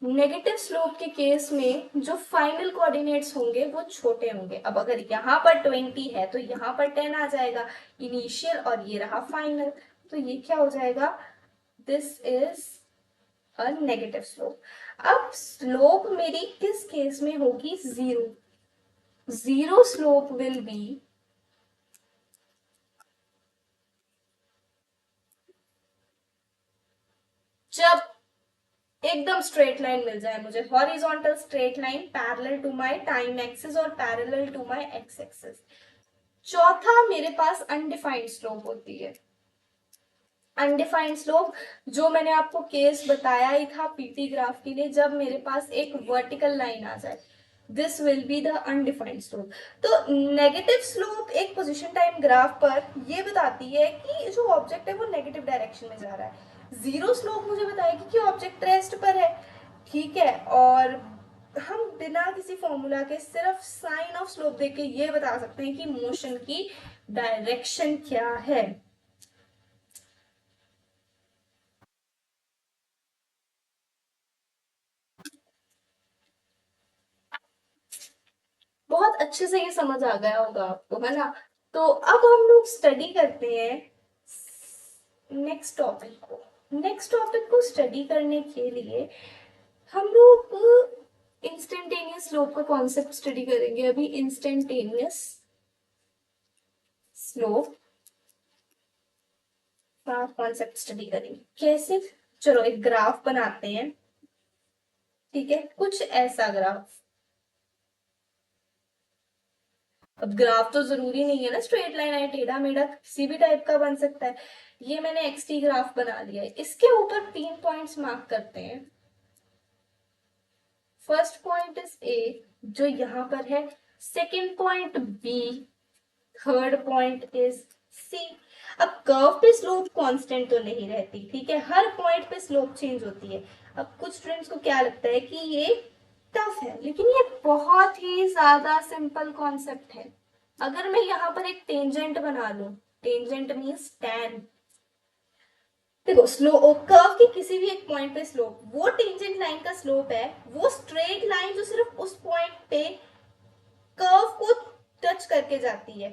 Negative slope के केस में जो फाइनल कोऑर्डिनेट्स होंगे वो छोटे होंगे। अब अगर यहाँ पर 20 है तो यहाँ पर 10 आ जाएगा इनिशियल, और ये रहा फाइनल, तो ये क्या हो जाएगा? This is a negative slope. अब स्लोप मेरी किस केस में होगी? Zero. Zero slope will be जब एकदम स्ट्रेट लाइन मिल जाए मुझे, horizontal straight line parallel to my time axis और parallel to my X axis. चौथा, मेरे पास अनडिफाइंड स्लोप होती है। अनडिफाइंड स्लोप जो मैंने आपको केस बताया ही था पीटी ग्राफ के लिए, जब मेरे पास एक वर्टिकल लाइन आ जाए, this will be the undefined slope. तो नेगेटिव स्लोप एक पोजीशन टाइम ग्राफ पर ये बताती है कि जो ऑब्जेक्ट है वो नेगेटिव डायरेक्शन में जा रहा है। जीरो स्लोप मुझे बताएगी कि ऑब्जेक्ट रेस्ट पर है, ठीक है। और हम बिना किसी फॉर्मूला के सिर्फ साइन ऑफ स्लोप देख के ये बता सकते हैं कि मोशन की डायरेक्शन क्या है। बहुत अच्छे से ये समझ आ गया होगा आपको, है ना? तो अब हम लोग स्टडी करते हैं नेक्स्ट टॉपिक को। नेक्स्ट टॉपिक को स्टडी करने के लिए हम लोग इंस्टेंटेनियस स्लोप का कॉन्सेप्ट स्टडी करेंगे। अभी इंस्टेंटेनियस स्लोप का कॉन्सेप्ट स्टडी करेंगे। कैसे? चलो एक ग्राफ बनाते हैं, ठीक है, कुछ ऐसा ग्राफ। अब ग्राफ तो जरूरी नहीं है ना स्ट्रेट लाइन है, टेढ़ा मेढ़ा किसी भी टाइप का बन सकता है। ये मैंने एक्सटी ग्राफ बना लिया है। इसके ऊपर 3 पॉइंट्स मार्क करते हैं। फर्स्ट पॉइंट इज ए, जो यहाँ पर है। Second point B, third point is C. अब कर्व पे स्लोप कांस्टेंट तो नहीं रहती, ठीक है, हर पॉइंट पे स्लोप चेंज होती है। अब कुछ स्टूडेंट्स को क्या लगता है कि ये टफ है, लेकिन ये बहुत ही ज्यादा सिंपल कॉन्सेप्ट है। अगर मैं यहाँ पर एक टेंजेंट बना लूं, टेंजेंट मीन्स टैन। देखो स्लो कर्व की किसी भी एक पॉइंट पे स्लोप, वो टेंजेंट लाइन का स्लोप है, वो स्ट्रेट लाइन जो सिर्फ उस पॉइंट पे कर्व को टच करके जाती है,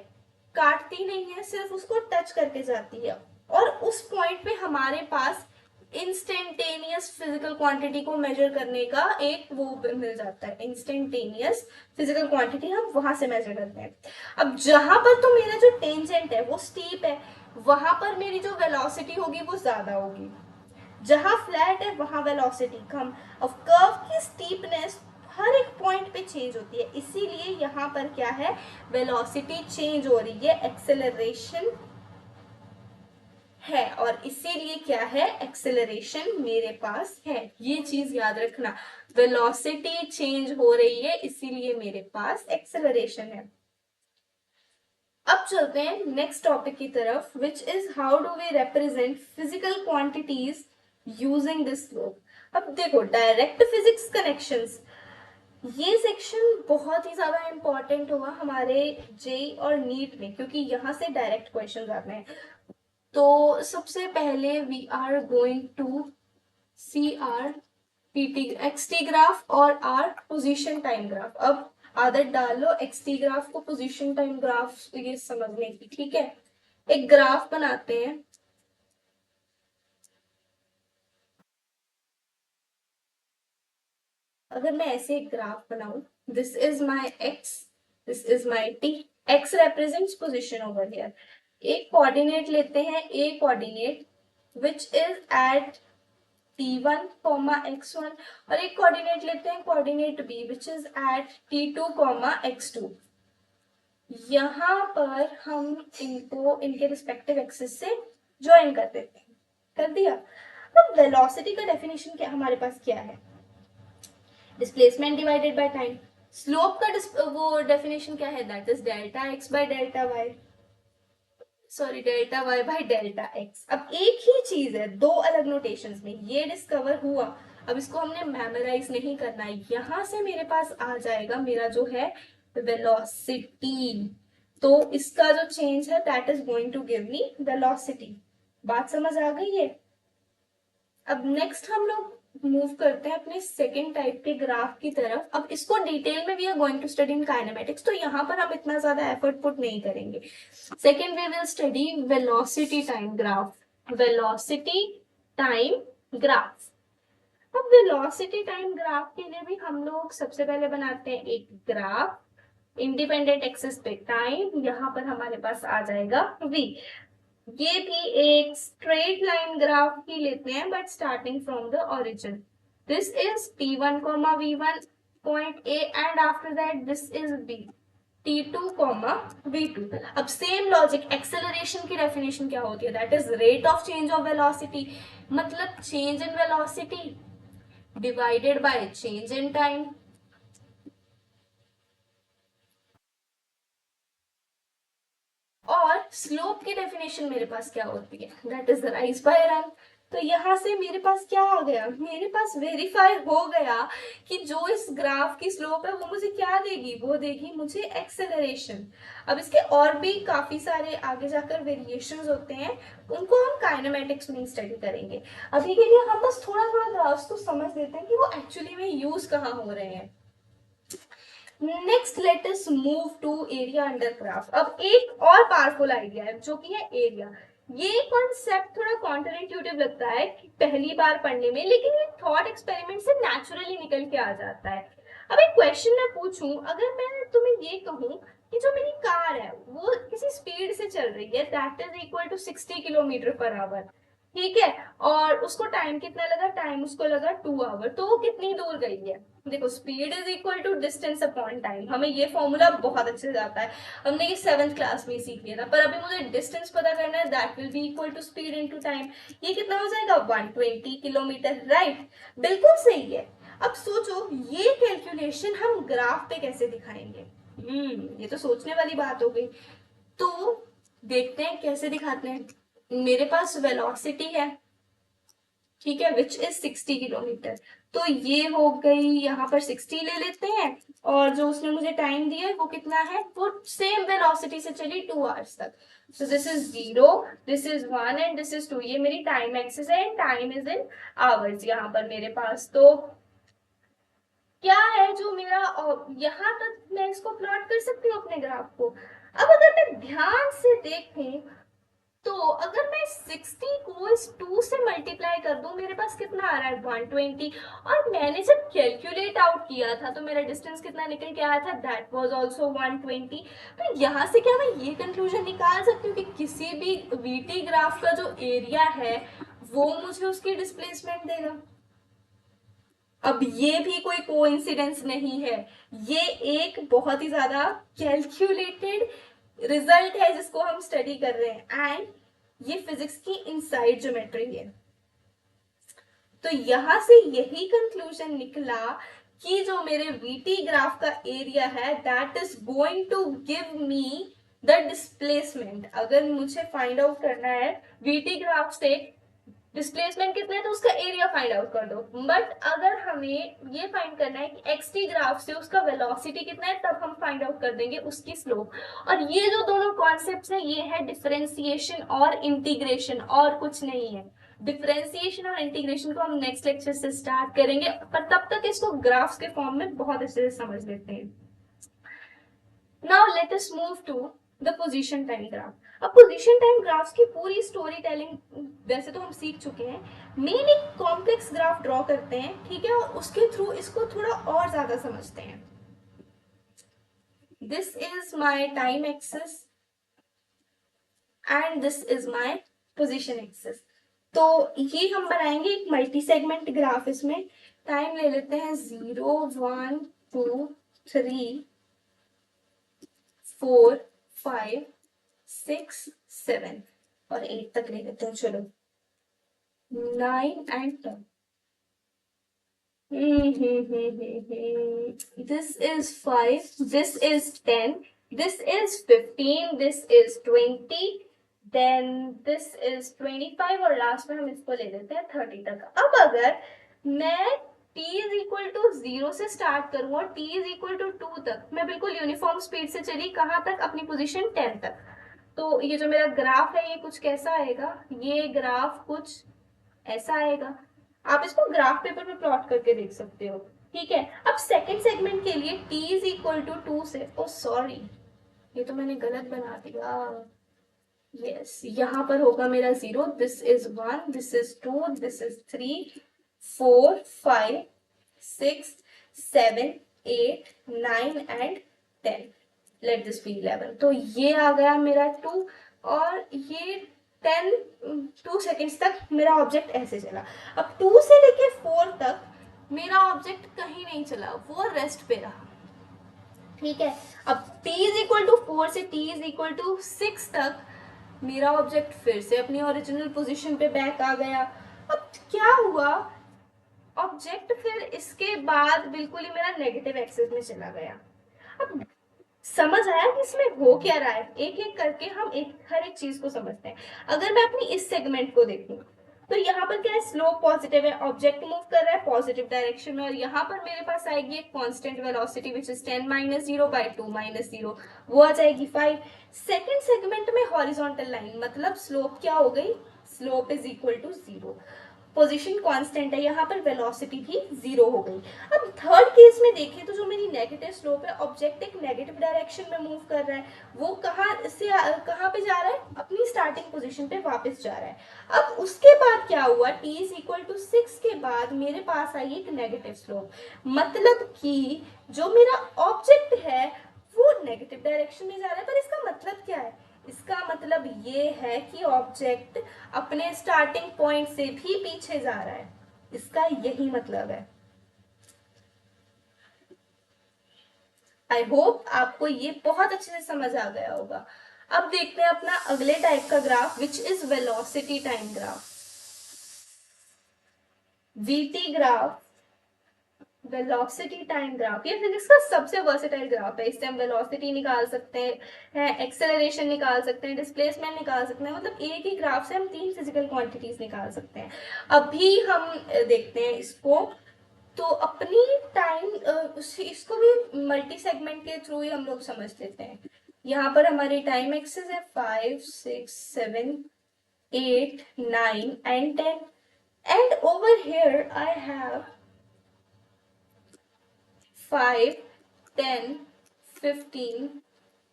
काटती नहीं है, सिर्फ उसको टच करके जाती है। और उस पॉइंट पे हमारे पास इंस्टेंटेनियस फिजिकल क्वांटिटी को मेजर करने का एक वो मिल जाता है, इंस्टेंटेनियस फिजिकल क्वांटिटी हम वहां से मेजर करते हैं। अब जहां पर तो मेरा जो टेंजेंट है वो स्टीप है, वहां पर मेरी जो वेलोसिटी होगी वो ज्यादा होगी। जहां फ्लैट है वहां वेलोसिटी कम। अब कर्व की स्टीपनेस हर एक पॉइंट पे चेंज होती है, इसीलिए यहाँ पर क्या है, वेलोसिटी चेंज हो रही है, एक्सेलरेशन है, और इसीलिए क्या है, एक्सेलरेशन मेरे पास है। ये चीज याद रखना, वेलोसिटी चेंज हो रही है इसीलिए मेरे पास एक्सेलरेशन है। अब चलते हैं नेक्स्ट टॉपिक की तरफ, which is how do we represent physical quantities using this slope. अब देखो डायरेक्ट फिजिक्स कनेक्शंस, ये सेक्शन बहुत ही ज्यादा इंपॉर्टेंट होगा हमारे जेई और नीट में, क्योंकि यहाँ से डायरेक्ट क्वेश्चन आते हैं। तो सबसे पहले we are going to see our PT XT graph और आर पोजीशन टाइम ग्राफ। अब आदत डाल लो एक्सटी ग्राफ को पोजीशन टाइम ग्राफ ये समझने की, ठीक है। एक ग्राफ बनाते हैं। अगर मैं ऐसे एक ग्राफ बनाऊं, this is my X, this is my T, X represents position over here. एक कोऑर्डिनेट लेते हैं, A coordinate which is at t1 x1, और एक कोऑर्डिनेट लेते हैं coordinate b which is at t2 x2। यहाँ पर हम इनको इनके रिस्पेक्टिव एक्सिस से ज्वाइन कर देते हैं। कर दिया। अब वेलोसिटी का डेफिनेशन क्या हमारे पास क्या है, displacement divided by time. Slope का वो डेफिनेशन क्या है, that is delta x by delta y. Sorry delta y by delta x. अब एक ही चीज है दो अलग नोटेशंस में, ये डिस्कवर हुआ। अब इसको हमने मेमोराइज नहीं करना है, यहां से मेरे पास आ जाएगा मेरा जो है वेलोसिटी। तो इसका जो चेंज है that is going to give me velocity. बात समझ आ गई है? अब नेक्स्ट हम लोग मूव करते हैं अपने सेकेंड टाइप के ग्राफ की तरफ। अब इसको डिटेल में we are going to study in kinematics, तो यहाँ पर हम इतना ज्यादा एफर्ट पुट नहीं करेंगे। Second we will study velocity time graph. Velocity time graph. अब वेलोसिटी टाइम ग्राफ के लिए भी हम लोग सबसे पहले बनाते हैं एक ग्राफ। इंडिपेंडेंट एक्सिस पे टाइम, यहाँ पर हमारे पास आ जाएगा v। ये भी एक स्ट्रेट लाइन ग्राफ ही लेते हैं but starting from the origin. This is t1 v1 point a and after that this is b t2 v2। अब सेम लॉजिक, एक्सेलरेशन की डेफिनेशन क्या होती है? That is rate of change of velocity, मतलब change in velocity divided by change in time. और स्लोप की डेफिनेशन मेरे पास क्या होती है? That is rise by run. तो यहां से मेरे पास क्या आ गया? मेरे पास वेरीफाई हो गया कि जो इस ग्राफ की स्लोप है वो मुझे क्या देगी? वो देगी मुझे एक्सेलरेशन। अब इसके और भी काफी सारे आगे जाकर वेरिएशंस होते हैं, उनको हम काइनेमेटिक्स में स्टडी करेंगे। अभी के लिए हम बस थोड़ा थोड़ा ग्राफ्स को समझ लेते हैं कि वो एक्चुअली में यूज कहाँ हो रहे हैं। Next let us move to area under graph. अब एक और पावरफुल आइडिया है जो कि है एरिया। ये कॉन्सेप्ट थोड़ा कॉन्टर इंट्यूटिव लगता है कि पहली बार पढ़ने में, लेकिन ये थॉट एक्सपेरिमेंट से नेचुरली निकल के आ जाता है। अब एक क्वेश्चन मैं पूछूं, अगर मैं तुम्हें ये कहूं कि जो मेरी कार है वो किसी स्पीड से चल रही है that is equal to 60 kilometre per hour, ठीक है, और उसको टाइम कितना लगा? टाइम उसको लगा 2 आवर, तो वो कितनी दूर गई है? देखो speed is equal to distance upon time, हमें ये फॉर्मूला बहुत अच्छे से आता है, हमने ये 7th क्लास में सीख लिया था। पर अभी मुझे डिस्टेंस पता करना है, that will be equal to speed into time. ये कितना हो जाएगा? 120 किलोमीटर, राइट? बिल्कुल सही है। अब सोचो ये कैलकुलेशन हम ग्राफ पे कैसे दिखाएंगे? ये तो सोचने वाली बात हो गई। तो देखते हैं कैसे दिखाते हैं। मेरे पास वेलोसिटी है, ठीक है, विच इज 60 किलोमीटर। तो ये हो गई, यहाँ पर 60 ले लेते हैं, और जो उसने मुझे टाइम दिया है वो कितना है? वो सेम वेलोसिटी से चली 2 आवर्स तक। So this is 0, this is 1 and this is 2। ये मेरी टाइम एक्सिस है and time is in hours यहाँ पर मेरे पास। तो क्या है जो मेरा यहाँ तक मैं इसको प्लॉट कर सकती हूँ अपने ग्राफ को। अब अगर मैं ध्यान से देखूं तो अगर मैं 60 को इस 2 से मल्टीप्लाई कर दूं, मेरे पास कितना आ रहा है? 120। और मैंने जब कैलकुलेट आउट किया था तो मेरा डिस्टेंस कितना निकल के आया था? That was also 120। तो यहाँ से क्या मैं ये कंक्लूजन निकाल सकती हूँ कि किसी भी वीटी ग्राफ का जो एरिया है वो मुझे उसकी डिस्प्लेसमेंट देगा? अब ये भी कोई कोइंसिडेंस नहीं है, ये एक बहुत ही ज्यादा कैलकुलेटेड रिजल्ट है जिसको हम स्टडी कर रहे हैं, एंड ये फिजिक्स की इनसाइड ज्योमेट्री है। तो यहां से यही कंक्लूजन निकला कि जो मेरे वीटी ग्राफ का एरिया है that is going to give me the displacement. अगर मुझे फाइंड आउट करना है वीटी ग्राफ से डिस्प्लेसमेंट कितना है तो उसका एरिया फाइंड आउट कर दो। बट अगर हमें ये फाइंड करना है कि एक्सटी ग्राफ से उसका वेलोसिटी कितना है, तब हम फाइंड आउट कर देंगे उसकी स्लोप। और ये जो दोनों कॉन्सेप्ट्स हैं ये है डिफरेंशिएशन और इंटीग्रेशन, और कुछ नहीं है। डिफरेंशिएशन और इंटीग्रेशन को हम नेक्स्ट लेक्चर से स्टार्ट करेंगे, पर तब तक इसको ग्राफ्स के फॉर्म में बहुत अच्छे से समझ लेते हैं। Now let us move to the position time graph. अब पोजीशन टाइम ग्राफ्स की पूरी स्टोरी टेलिंग वैसे तो हम सीख चुके हैं, मेन एक कॉम्प्लेक्स ग्राफ ड्रॉ करते हैं, ठीक है, और उसके थ्रू इसको थोड़ा और ज्यादा समझते हैं। This is my time axis and this is my position axis. तो ये हम बनाएंगे एक मल्टी सेगमेंट ग्राफ। इसमें टाइम ले लेते हैं 0 1 2 3 4 5 6 7 और 8 तक ले लेते हैं। चलो 9 and 10। This is 5, this is 10, this is 15, this is 20, then this is 25 और लास्ट में हम इसको ले लेते हैं 30 तक। अब अगर मैं t इज इक्वल टू 0 से स्टार्ट करूं और t इज इक्वल टू 2 तक, मैं बिल्कुल यूनिफॉर्म स्पीड से चली कहां तक, अपनी पोजीशन 10 तक। तो ये जो मेरा ग्राफ है ये कुछ कैसा आएगा, ये ग्राफ कुछ ऐसा आएगा। आप इसको ग्राफ पेपर पे प्लॉट करके देख सकते हो। ठीक है, अब सेकंड सेगमेंट के लिए t इज इक्वल टू 2 से, ओ सॉरी ये तो मैंने गलत बना दिया। यस, यहाँ पर होगा मेरा 0, this is 1, this is 2, this is 3, 4, 5, 6, 7, 8, 9 and 10। Let this be 11। तो ये आ गया मेरा 2 और ये 10 2 सेकेंड्स तक मेरा ऑब्जेक्ट ऐसे चला। अब 2 से लेके 4 तक मेरा ऑब्जेक्ट कहीं नहीं चला, वो रेस्ट पे रहा। ठीक है, अब t इज इक्वल टू 4 से t इज इक्वल टू 6 तक मेरा ऑब्जेक्ट फिर से अपनी ओरिजिनल पोजीशन पे बैक आ गया। अब क्या हुआ, ऑब्जेक्ट फिर इसके बाद बिल्कुल ही मेरा नेगेटिव एक्सिस में चला गया। अब समझ आया कि इसमें हो क्या रहा है, एक एक करके हम हर एक चीज को समझते हैं। अगर मैं अपनी इस सेगमेंट को देखूं तो यहाँ पर क्या है, स्लोप पॉजिटिव है, ऑब्जेक्ट मूव कर रहा है पॉजिटिव डायरेक्शन में, और यहाँ पर मेरे पास आएगी एक constant velocity which is 10 minus 0 by 2 minus 0, वो आ जाएगी 5। सेकेंड सेगमेंट में हॉरिजॉन्टल लाइन, मतलब स्लोप क्या हो गई, slope is equal to 0, position constant है, यहाँ पर वेलोसिटी भी 0 हो गई। अब थर्ड केस में देखें तो जो मेरी नेगेटिव स्लोप है, ऑब्जेक्ट एक नेगेटिव डायरेक्शन में मूव कर रहा है, वो कहाँ पे जा रहा है, अपनी स्टार्टिंग पोजीशन पे वापस जा रहा है। अब उसके बाद क्या हुआ, t इज इक्वल टू 6 के बाद मेरे पास आई एक नेगेटिव स्लोप, मतलब कि जो मेरा ऑब्जेक्ट है वो नेगेटिव डायरेक्शन में जा रहा है। पर इसका मतलब क्या है, इसका मतलब ये है कि ऑब्जेक्ट अपने स्टार्टिंग पॉइंट से भी पीछे जा रहा है, इसका यही मतलब है। आई होप आपको ये बहुत अच्छे से समझ आ गया होगा। अब देखते हैं अपना अगले टाइप का graph which is velocity time graph, VT graph, velocity time graph. ये फिजिक्स का सबसे वर्सेटाइल ग्राफ है, इससे हम वेलोसिटी निकाल सकते हैं, एक्सेलरेशन निकाल सकते हैं, डिस्प्लेसमेंट निकाल सकते हैं, मतलब एक ही ग्राफ से हम 3 फिजिकल क्वांटिटीज निकाल सकते हैं। अभी हम देखते हैं इसको, तो अपनी टाइम इसको भी मल्टी सेगमेंट के थ्रू ही हम लोग समझ लेते हैं। यहाँ पर हमारी टाइम एक्सिस है 5, 6, 7, 8, 9 and 10, and over here I have 5, 10, 15,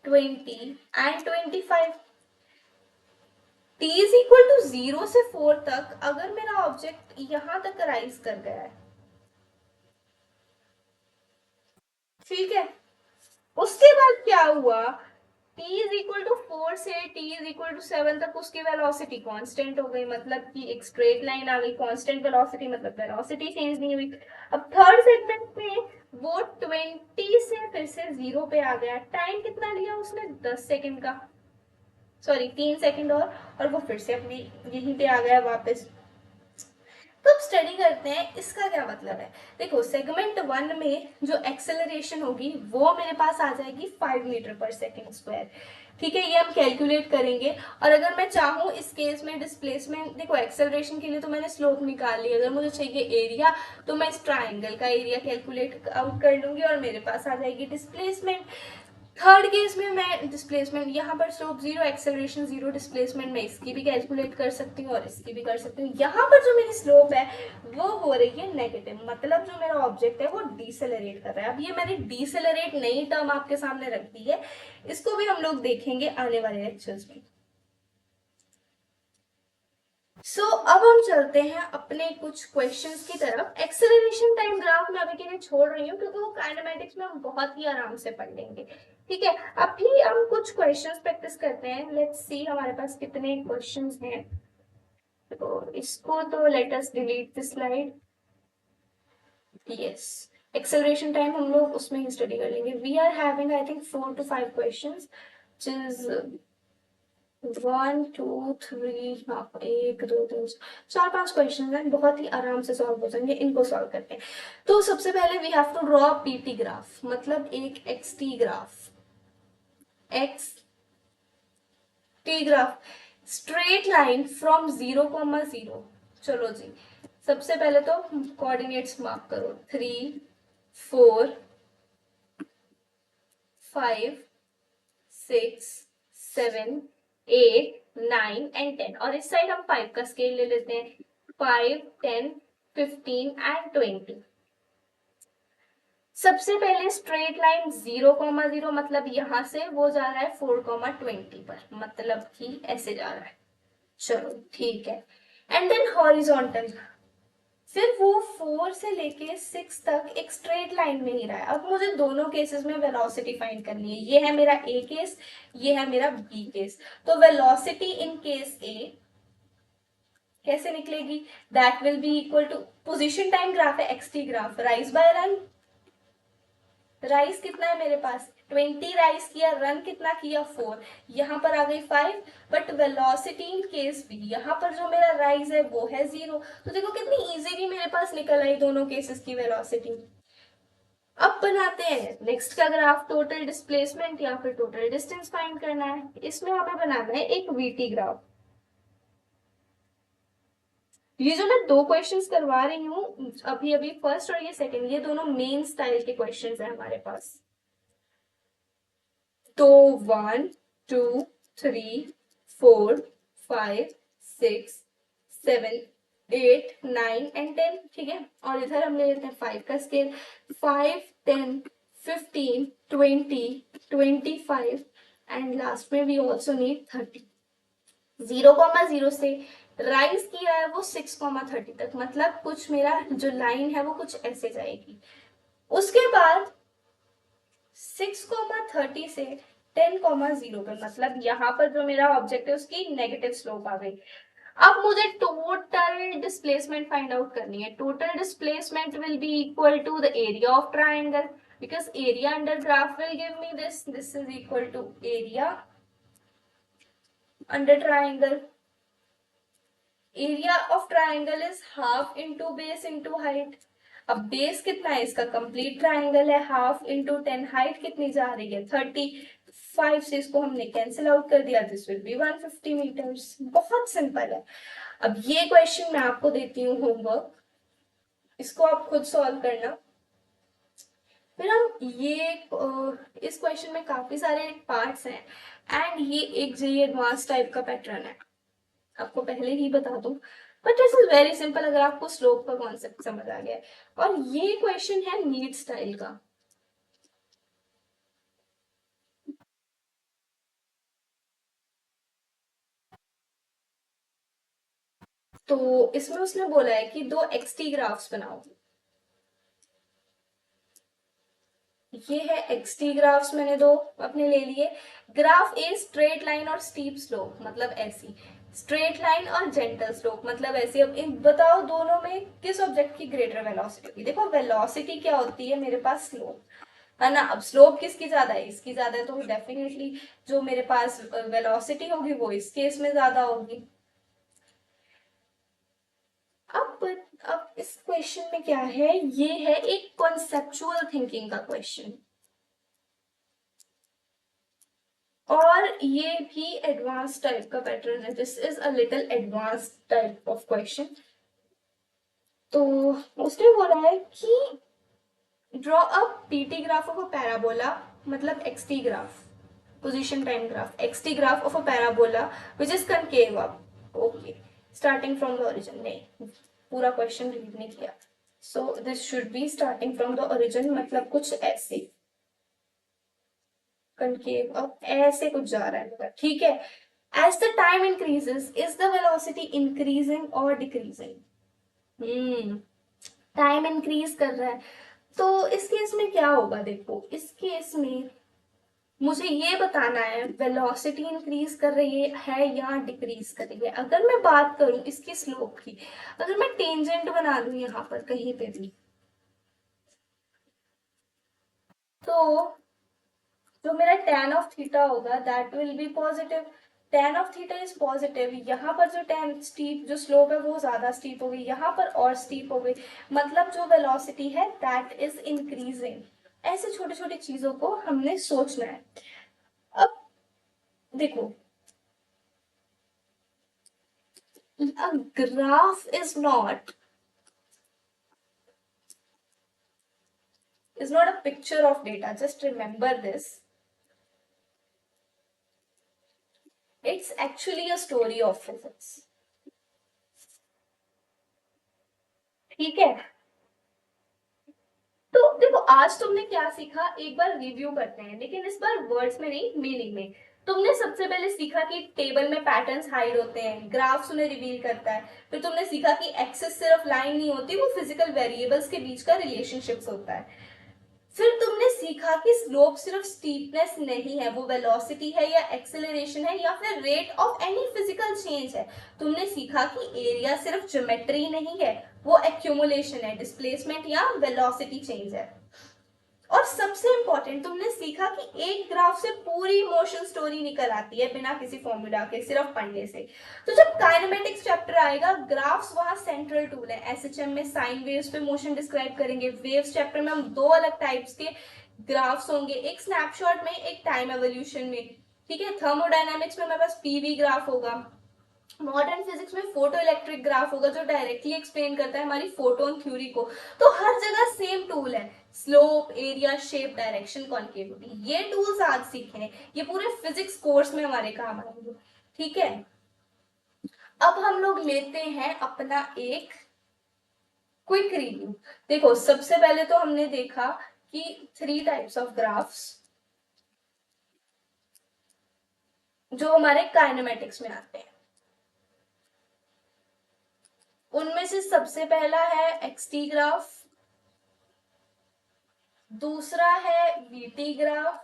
20 and 25। t is equal to 0 से 4 तक अगर मेरा ऑब्जेक्ट यहां तक राइज कर गया है, ठीक है, उसके बाद क्या हुआ, t इज इक्वल टू 4 से t इज इक्वल टू 7 तक उसकी वेलोसिटी कांस्टेंट हो गई, मतलब कि एक स्ट्रेट लाइन आ गई, कांस्टेंट वेलोसिटी मतलब वेलोसिटी चेंज नहीं हुई। अब थर्ड सेगमेंट में वो 20 से फिर से 0 पे आ गया, टाइम कितना लिया उसने, 10 सेकंड का, सॉरी 3 सेकंड, और वो फिर से अपनी यहीं पे आ गया वापस। तो अब स्टडी करते हैं इसका क्या मतलब है। देखो सेगमेंट 1 में जो एक्सेलरेशन होगी वो मेरे पास आ जाएगी 5 मीटर पर सेकेंड स्क्वायर, ठीक है, ये हम कैलकुलेट करेंगे। और अगर मैं चाहूँ इस केस में डिस्प्लेसमेंट, देखो एक्सेलरेशन के लिए तो मैंने स्लोप निकाल ली, अगर मुझे चाहिए एरिया तो मैं इस ट्राइंगल का एरिया कैलकुलेट आउट कर लूंगी और मेरे पास आ जाएगी डिस्प्लेसमेंट। थर्ड केस में मैं डिस्प्लेसमेंट, यहाँ पर स्लोप 0, एक्सेलरेशन 0, डिस्प्लेसमेंट मैं इसकी भी कैलकुलेट कर सकती हूँ और इसकी भी कर सकती हूँ। यहाँ पर जो मेरी स्लोप है वो हो रही है नेगेटिव, मतलब जो मेरा ऑब्जेक्ट है वो डीसेलरेट कर रहा है। अब ये मैंने डीसेलरेट नई टर्म आपके सामने रख दी है, इसको भी हम लोग देखेंगे आने वाले लेक्चर्स में। अब हम चलते हैं अपने कुछ क्वेश्चंस की तरफ। एक्सेलरेशन टाइम ग्राफ में अभी के लिए छोड़ रही हूँ क्योंकि वो काइनेमेटिक्स में हम बहुत ही आराम से पढ़ लेंगे, ठीक है। अभी हम कुछ क्वेश्चंस प्रैक्टिस करते हैं, लेट्स सी हमारे पास कितने क्वेश्चंस हैं। तो इसको तो let us delete this slide. Yes, acceleration time हम लोग उसमें ही स्टडी कर लेंगे। We are having I think 4 to 5 questions, which is 1 2 3, हाँ 1 2 3 4 5 क्वेश्चन हैं, बहुत ही आराम से सॉल्व हो जाएंगे। इनको सॉल्व करते हैं। तो सबसे पहले we have to draw PT graph, मतलब एक X T graph, X T graph. Straight line from 0,0। चलो जी, सबसे पहले तो कोऑर्डिनेट्स मार्क करो, 3, 4, 5, 6, 7, 8, 9 एंड 10। और इस साइड हम 5 का स्केल ले लेते हैं, 5, 10, 15 एंड 20। सबसे पहले स्ट्रेट लाइन 0,0 मतलब यहां से वो जा रहा है 4,20 पर, मतलब कि ऐसे जा रहा है। चलो ठीक है। एंड देन हॉरिजॉन्टल, फिर वो 4 से लेके 6 तक एक स्ट्रेट लाइन में ही रहा है। अब मुझे दोनों केसेस में वेलोसिटी फाइंड करनी है। ये है मेरा ए केस, ये है मेरा बी केस। तो वेलोसिटी इन केस ए कैसे निकलेगी? That will be equal to, position time graph है, X T graph, rise by run. Rise कितना है मेरे पास, 20 राइज किया, रन कितना किया, 4। यहाँ पर आ गई 5, but velocity in case B, यहाँ पर जो मेरा राइज है वो है 0। तो देखो कितनी इजीली मेरे पास निकल आई दोनों केसेस की वेलोसिटी। अब बनाते हैं नेक्स्ट का ग्राफ, टोटल डिस्प्लेसमेंट या फिर टोटल डिस्टेंस फाइंड करना है। इसमें हमें बनाना है एक वीटी ग्राफ। ये जो मैं दो क्वेश्चंस करवा रही हूँ अभी अभी, फर्स्ट और ये सेकंड, ये दोनों मेन स्टाइल के क्वेश्चंस हैं हमारे पास। तो 1, 2, 3, 4, 5, 6, 7, 8, 9 एंड 10। ठीक है, और इधर हम ले लेते हैं 5 का स्केल, 5, 10, 15, 20, 25 एंड लास्ट में वी ऑल्सो नीड 30। 0,0 से राइज किया है वो 6,30 तक, मतलब कुछ मेरा जो लाइन है वो कुछ ऐसे जाएगी। उसके बाद 6,30 से 10,0 पे, मतलब यहाँ पर जो मेरा ऑब्जेक्ट है उसकी नेगेटिव स्लोप आ गई। अब मुझे टोटल डिस्प्लेसमेंट फाइंड आउट करनी है। Total displacement will be equal to the area of triangle, because area under graph will give me this is equal to area under triangle. Area of triangle is half into base into height. अब बेस कितना है इसका, कंप्लीट ट्राइंगल है, हाफ इंटू 10, हाइट कितनी जा रही है 35 से, इसको हमने कैंसिल आउट कर दिया, दिस विल बी 150 मीटर्स। बहुत सिंपल है। अब ये क्वेश्चन मैं आपको देती हूँ होमवर्क, इसको आप खुद सॉल्व करना। फिर हम ये इस क्वेश्चन में काफी सारे पार्ट्स हैं एंड ये एक जे एडवांस टाइप का पैटर्न है, आपको पहले ही बता दूं, but this is very simple अगर आपको स्लोप का कॉन्सेप्ट समझ आ गया है। और ये क्वेश्चन है नीट स्टाइल का। तो इसमें उसने बोला है कि दो एक्सटी ग्राफ्स बनाओ। ये है एक्सटी ग्राफ्स, मैंने दो अपने ले लिए। ग्राफ ए स्ट्रेट लाइन और स्टीप स्लोप, मतलब ऐसी स्ट्रेट लाइन और जेंटल स्लोप, मतलब ऐसी। अब इन बताओ दोनों में किस ऑब्जेक्ट की ग्रेटर वेलोसिटी होगी। देखो वेलोसिटी क्या होती है मेरे पास, स्लोप है ना। अब स्लोप किसकी ज्यादा है, इसकी ज्यादा है, तो डेफिनेटली जो मेरे पास वेलोसिटी होगी वो इस केस में ज्यादा होगी। अब इस क्वेश्चन में क्या है, ये है एक कॉन्सेप्चुअल थिंकिंग का क्वेश्चन, और ये भी एडवांस टाइप का पैटर्न है। This is a little advance type of question. तो उसने बोला है कि draw a PT graph of a parabola, मतलब X T graph, position time graph, xt graph of a parabola which is concave up, okay, starting from the origin। नहीं, पूरा क्वेश्चन रीड नहीं किया। so this should be starting from the origin, मतलब कुछ ऐसे concave up ऐसे कुछ जा रहा है, ठीक है। as the time increases is the velocity increasing or decreasing? Time increase कर रहा है, तो इस केस में क्या होगा, देखो इस केस में मुझे ये बताना है वेलोसिटी इंक्रीज कर रही है या डिक्रीज कर रही है। अगर मैं बात करूं इसकी स्लोप की, अगर मैं टेंजेंट बना दूं यहाँ पर कहीं पे भी, तो जो मेरा tan ऑफ थीटा होगा that will B positive. tan of theta is positive, यहाँ पर जो tan स्टीप जो स्लोप है वो ज्यादा स्टीप हो गई, यहाँ पर और स्टीप हो गई, मतलब जो वेलोसिटी है दैट इज इंक्रीजिंग। ऐसे छोटी छोटी चीजों को हमने सोचना है। अब देखो A graph is not a picture of data. Just remember this. It's actually a story of physics. ठीक है, तो देखो आज तुमने क्या सीखा, एक बार रिव्यू करते हैं, लेकिन इस बार वर्ड्स में नहीं, मीनिंग में। तुमने सबसे पहले सीखा कि टेबल में पैटर्न्स हाइड होते हैं, ग्राफ्स उन्हें रिवील करता है। फिर तुमने सीखा कि एक्सेस सिर्फ लाइन नहीं होती, वो फिजिकल वेरिएबल्स के बीच का रिलेशनशिप्स होता है। फिर तुमने सीखा कि स्लोप सिर्फ स्टीपनेस नहीं है, वो वेलोसिटी है या एक्सेलरेशन है या फिर rate of any physical change है। तुमने सीखा कि एरिया सिर्फ ज्योमेट्री नहीं है, वो एक्यूमुलेशन है, डिस्प्लेसमेंट या वेलोसिटी चेंज है। और सबसे इंपॉर्टेंट तुमने सीखा कि एक ग्राफ से पूरी मोशन स्टोरी निकल आती है बिना किसी फॉर्मूला के, सिर्फ पढ़ने से। तो जब काइनेमेटिक्स चैप्टर आएगा, ग्राफ्स वहां सेंट्रल टूल है। एसएचएम में साइन वेव्स पे मोशन डिस्क्राइब करेंगे, वेव्स चैप्टर में हम दो अलग टाइप्स के ग्राफ्स होंगे, एक स्नैपशॉट में, एक टाइम एवोल्यूशन में। ठीक है, थर्मोडायनामिक्स में हमारे पास पीवी ग्राफ होगा, मॉडर्न फिजिक्स में फोटो इलेक्ट्रिक ग्राफ होगा जो डायरेक्टली एक्सप्लेन करता है हमारी फोटोन थ्योरी को। तो हर जगह सेम टूल है, slope, area, shape, direction, concavity. ये टूल्स आज सीखे हैं, ये पूरे फिजिक्स कोर्स में हमारे काम आएंगे। ठीक है, अब हम लोग लेते हैं अपना एक क्विक रिव्यू। देखो सबसे पहले तो हमने देखा कि 3 टाइप्स ऑफ ग्राफ्स जो हमारे काइनेमेटिक्स में आते हैं। उनमें से सबसे पहला है एक्सटी ग्राफ, दूसरा है VT graph,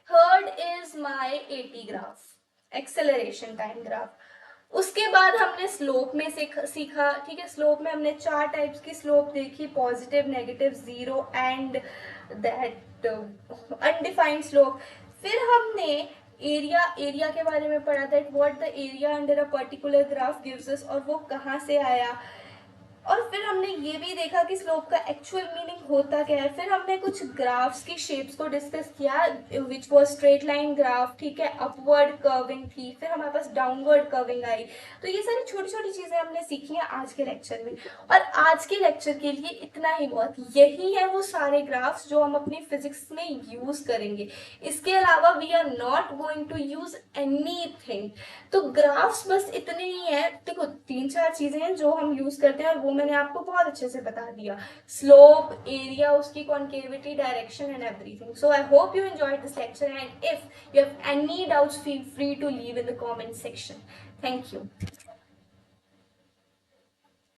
third is my eighty graph, acceleration time graph. उसके बाद हमने स्लोप में सीखा। ठीक है, स्लोप में हमने 4 टाइप्स की स्लोप देखी, positive, negative, zero and that undefined slope. फिर हमने एरिया के बारे में पढ़ा, that what the area under a particular graph gives us, और वो कहाँ से आया। और फिर हमने ये भी देखा कि स्लोप का एक्चुअल मीनिंग होता क्या है। फिर हमने कुछ ग्राफ्स की शेप्स को डिस्कस किया, which was straight line graph. ठीक है, अपवर्ड कर्विंग थी, फिर हमारे पास डाउनवर्ड कर्विंग आई। तो ये सारी छोटी छोटी चीजें हमने सीखी हैं आज के लेक्चर में, और आज के लेक्चर के लिए इतना ही बहुत। यही है वो सारे ग्राफ्स जो हम अपनी फिजिक्स में यूज करेंगे। इसके अलावा we are not going to use anything. तो ग्राफ्स बस इतने ही है। देखो 3-4 चीजें हैं जो हम यूज करते हैं, और वो मैंने आपको बहुत अच्छे से बता दिया, स्लोप, एरिया, उसकी concavity, direction and everything. So I hope you enjoyed this lecture, and if you have any doubts, feel free to leave in the comment section. Thank you.